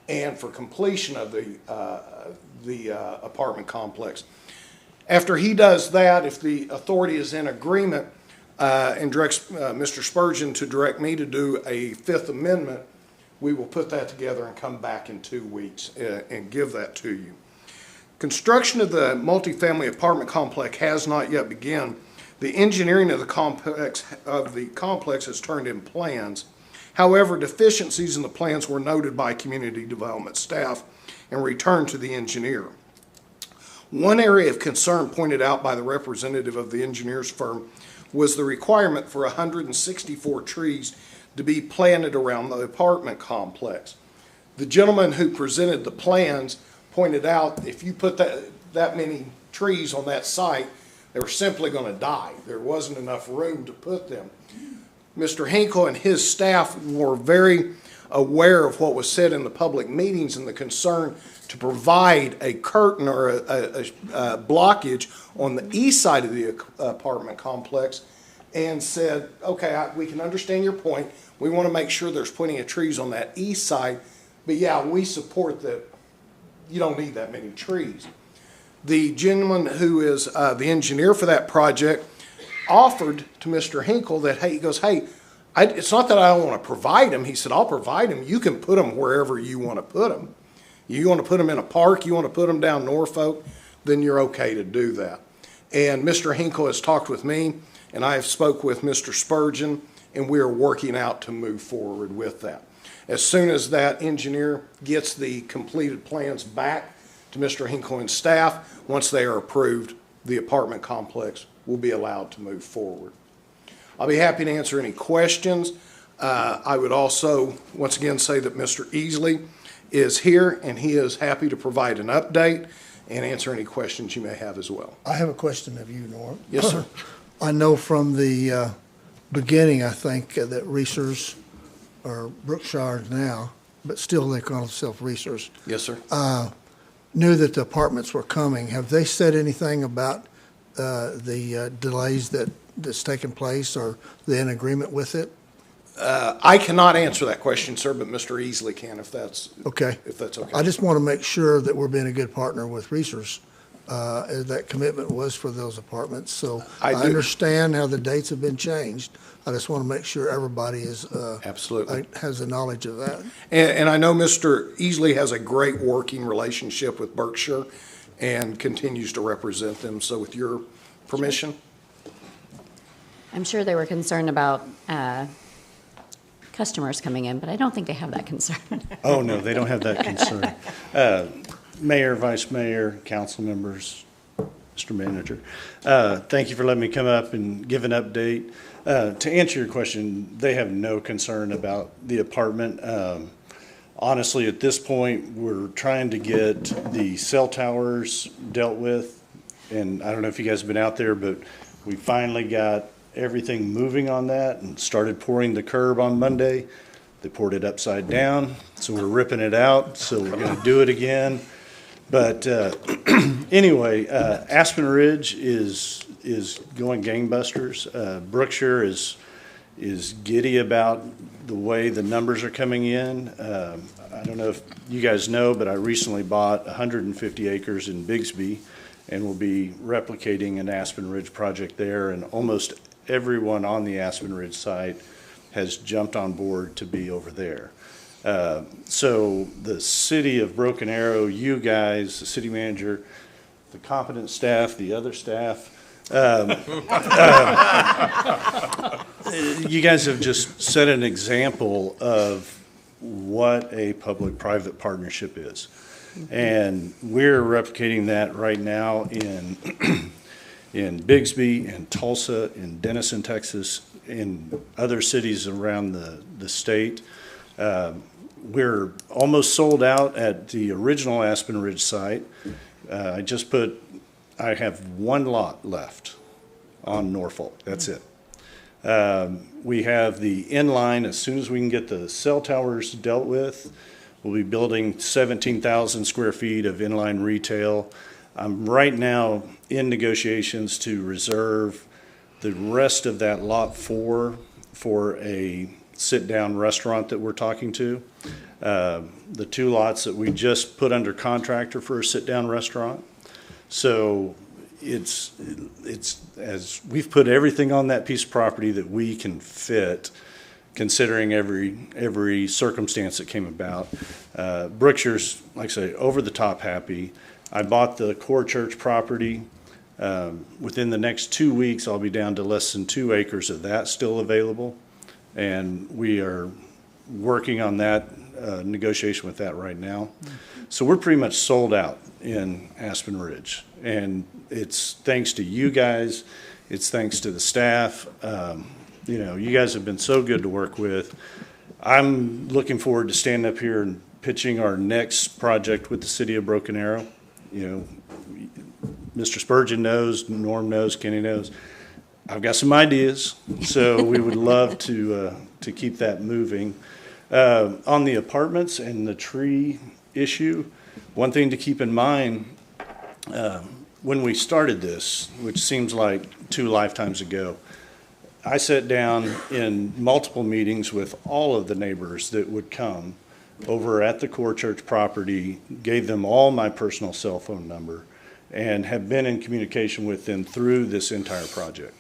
and for completion of the apartment complex. After he does that, if the authority is in agreement and directs Mr. Spurgeon to direct me to do a 5th amendment, we will put that together and come back in 2 weeks and give that to you. Construction of the multifamily apartment complex has not yet begun. The engineering of the complex has turned in plans. However, deficiencies in the plans were noted by community development staff and returned to the engineer. One area of concern pointed out by the representative of the engineer's firm was the requirement for 164 trees to be planted around the apartment complex. The gentleman who presented the plans pointed out if you put that many trees on that site, they were simply going to die. There wasn't enough room to put them. Mr. Hinkle and his staff were very aware of what was said in the public meetings and the concern to provide a curtain or a blockage on the east side of the apartment complex, and said, okay, we can understand your point. We want to make sure there's plenty of trees on that east side, but yeah, we support that you don't need that many trees. The gentleman who is the engineer for that project offered to Mr. Hinkle that, hey, he goes, hey, it's not that I don't want to provide them. He said, I'll provide them. You can put them wherever you want to put them. You want to put them in a park, you want to put them down Norfolk, then you're okay to do that. And Mr. Hinkle has talked with me, and I have spoke with Mr. Spurgeon, and we are working out to move forward with that. As soon as that engineer gets the completed plans back to Mr. Hinkle and staff, once they are approved, the apartment complex will be allowed to move forward. I'll be happy to answer any questions. I would also, once again, say that Mr. Easley is here, and he is happy to provide an update and answer any questions you may have as well. I have a question of you, Norm. Yes, sir. I know from the beginning, I think, that Resource, or Brookshire now, but still they call themselves Resource. Yes, sir. Knew that the apartments were coming. Have they said anything about the delays that's taken place, or they in agreement with it? I cannot answer that question, sir, but Mr. Easley can if that's okay. If that's okay. I just want to make sure that we're being a good partner with Resource. As that commitment was for those apartments. So I understand how the dates have been changed. I just want to make sure everybody is absolutely has the knowledge of that. And I know Mr. Easley has a great working relationship with Berkshire and continues to represent them. So with your permission. I'm sure they were concerned about customers coming in, but I don't think they have that concern. Oh, no, they don't have that concern. Mayor, Vice Mayor, council members, Mr. Manager. Thank you for letting me come up and give an update. To answer your question, they have no concern about the apartment. Honestly, at this point, we're trying to get the cell towers dealt with. And I don't know if you guys have been out there, but we finally got everything moving on that and started pouring the curb on Monday. They poured it upside down, so we're ripping it out, so we're gonna do it again. But anyway, Aspen Ridge is going gangbusters. Brookshire is giddy about the way the numbers are coming in. I don't know if you guys know, but I recently bought 150 acres in Bigsby and will be replicating an Aspen Ridge project there, and almost everyone on the Aspen Ridge site has jumped on board to be over there. So the city of Broken Arrow, you guys, the city manager, the competent staff, the other staff, you guys have just set an example of what a public-private partnership is. And we're replicating that right now in Bigsby, in Tulsa, in Denison, Texas, in other cities around the state. We're almost sold out at the original Aspen Ridge site. I have one lot left on Norfolk. That's it. We have the inline. As soon as we can get the cell towers dealt with, we'll be building 17,000 square feet of inline retail. I'm right now in negotiations to reserve the rest of that lot 4 for a sit-down restaurant that we're talking to. The 2 lots that we just put under contract are for a sit-down restaurant. So it's as we've put everything on that piece of property that we can fit, considering every circumstance that came about. Brookshire's, like I say, over the top happy. I bought the core church property. Within the next 2 weeks, I'll be down to less than 2 acres of that still available. And we are working on that, negotiation with that right now. So we're pretty much sold out in Aspen Ridge. And it's thanks to you guys. It's thanks to the staff. You know, you guys have been so good to work with. I'm looking forward to standing up here and pitching our next project with the city of Broken Arrow. You know, Mr. Spurgeon knows, Norm knows, Kenny knows. I've got some ideas, so we would love to keep that moving. On the apartments and the tree issue, one thing to keep in mind, when we started this, which seems like 2 lifetimes ago, I sat down in multiple meetings with all of the neighbors that would come over at the core church property, gave them all my personal cell phone number, and have been in communication with them through this entire project.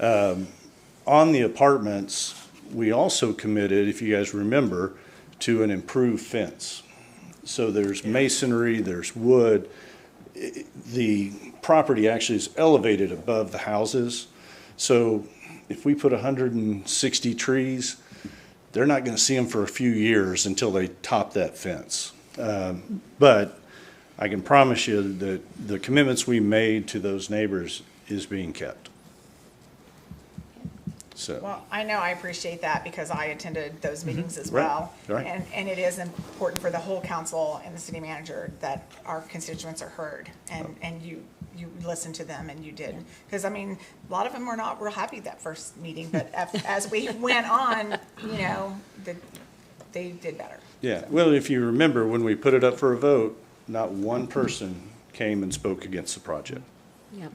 On the apartments, we also committed, if you guys remember, to an improved fence. So there's masonry, there's wood. The property actually is elevated above the houses. So if we put 160 trees, they're not going to see them for a few years until they top that fence. But I can promise you that the commitments we made to those neighbors is being kept. So. Well, I know I appreciate that because I attended those meetings as Right, well. right. And it is important for the whole council and the city manager that our constituents are heard and you listened to them and you did. Because, I mean, a lot of them were not real happy that first meeting, but as we went on, you know, they did better. Yeah, well, if you remember, when we put it up for a vote, not one person came and spoke against the project. Yep.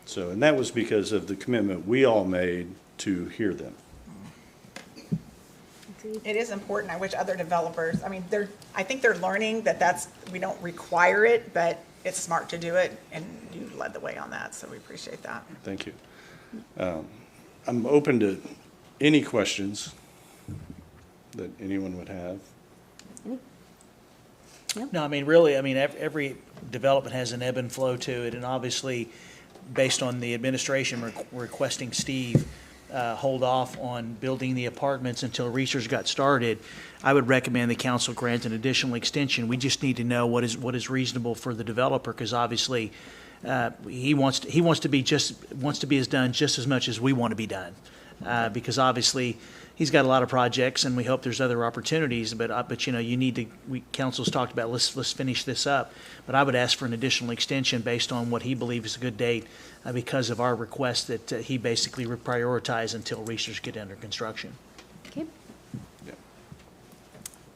So, and that was because of the commitment we all made to hear them. It is important. I wish other developers, I mean, I think they're learning that we don't require it, but it's smart to do it, and you led the way on that, so we appreciate that. Thank you. I'm open to any questions that anyone would have. No, I mean, really, I mean, every development has an ebb and flow to it, and obviously, based on the administration requesting Steve hold off on building the apartments until research got started, I would recommend the council grant an additional extension. We just need to know what is reasonable for the developer, because obviously, he wants to be done just as much as we want to be done, because obviously he's got a lot of projects, and we hope there's other opportunities. But you know, you need to. Council's talked about let's finish this up. But I would ask for an additional extension based on what he believes is a good date, because of our request that he basically prioritize until research get under construction. Okay.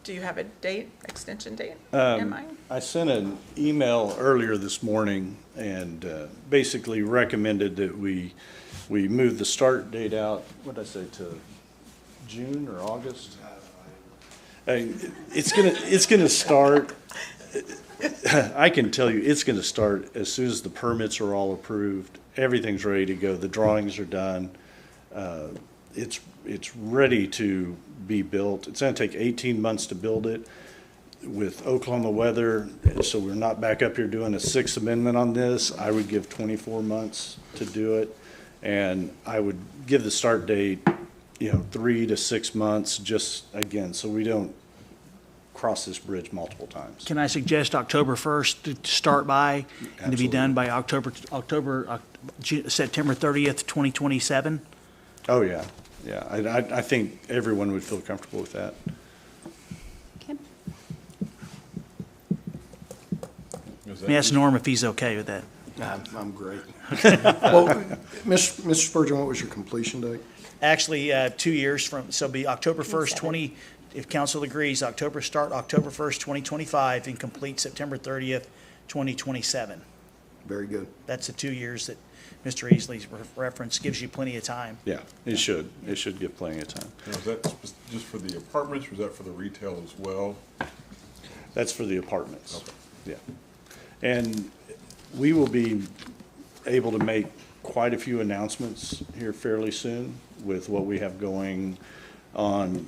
Do you have a date, extension date in mind? I sent an email earlier this morning and basically recommended that we move the start date out, what did I say, to June or August? It's gonna start, I can tell you, it's gonna start as soon as the permits are all approved. Everything's ready to go. The drawings are done. It's ready to be built. It's gonna take 18 months to build it with Oklahoma weather, so we're not back up here doing a Sixth Amendment on this. I would give 24 months to do it, and I would give the start date, 3 to 6 months, just again, so we don't cross this bridge multiple times. Can I suggest October 1st to start by and to be done by September 30th, 2027? Oh, yeah. Yeah, I think everyone would feel comfortable with that. Okay. Let me ask Norm if he's okay with that. I'm great. Well, Mr. Spurgeon, what was your completion date? Actually, 2 years from, so it'll be October 1st, if council agrees, October 1st, 2025, and complete September 30th, 2027. Very good. That's the 2 years that Mr. Easley's reference gives you plenty of time. Yeah, it should. It should give plenty of time. Now, is that just for the apartments, or is that for the retail as well? That's for the apartments. Okay. Yeah. And we will be able to make quite a few announcements here fairly soon with what we have going on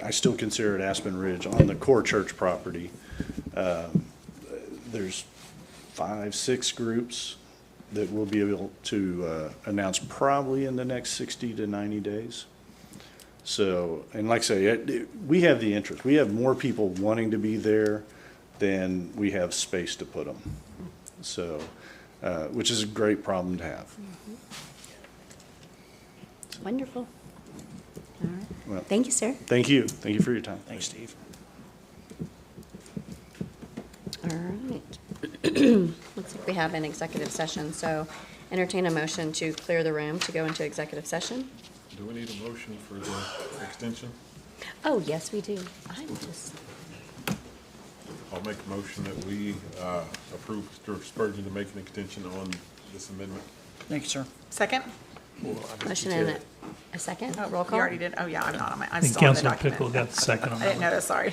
I still consider it Aspen Ridge, on the core church property. There's 5, 6 groups that we'll be able to announce probably in the next 60 to 90 days. So, and like I say, we have the interest. We have more people wanting to be there than we have space to put them. So, which is a great problem to have. Wonderful. All right. Well, Thank you, sir. Thank you. Thank you for your time. Thanks, Steve. All right. Looks like we have an executive session, so entertain a motion to clear the room to go into executive session. Do we need a motion for the extension? Oh, yes, we do. I'll make a motion that we approve Mr. Spurgeon to make an extension on this amendment. Thank you, sir. Second? Motion and a second. Oh, Roll you call. already did? Oh, yeah, I'm not on my, I I'm think still on the Councilor document. Pickle got the second on I that didn't one. notice, sorry.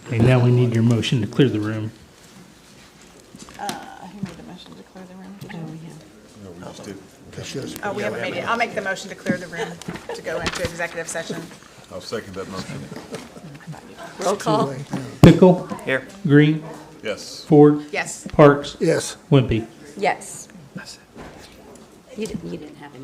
Okay, now we need your motion to clear the room. Who made the motion to clear the room? Did you? No, we just did. Oh, we haven't made it. I'll make the motion to clear the room to go into executive session. I'll second that motion. Roll call. Pickle? Here. Green? Yes. Ford? Yes. Parks? Yes. Wimpy? Yes. You didn't have any.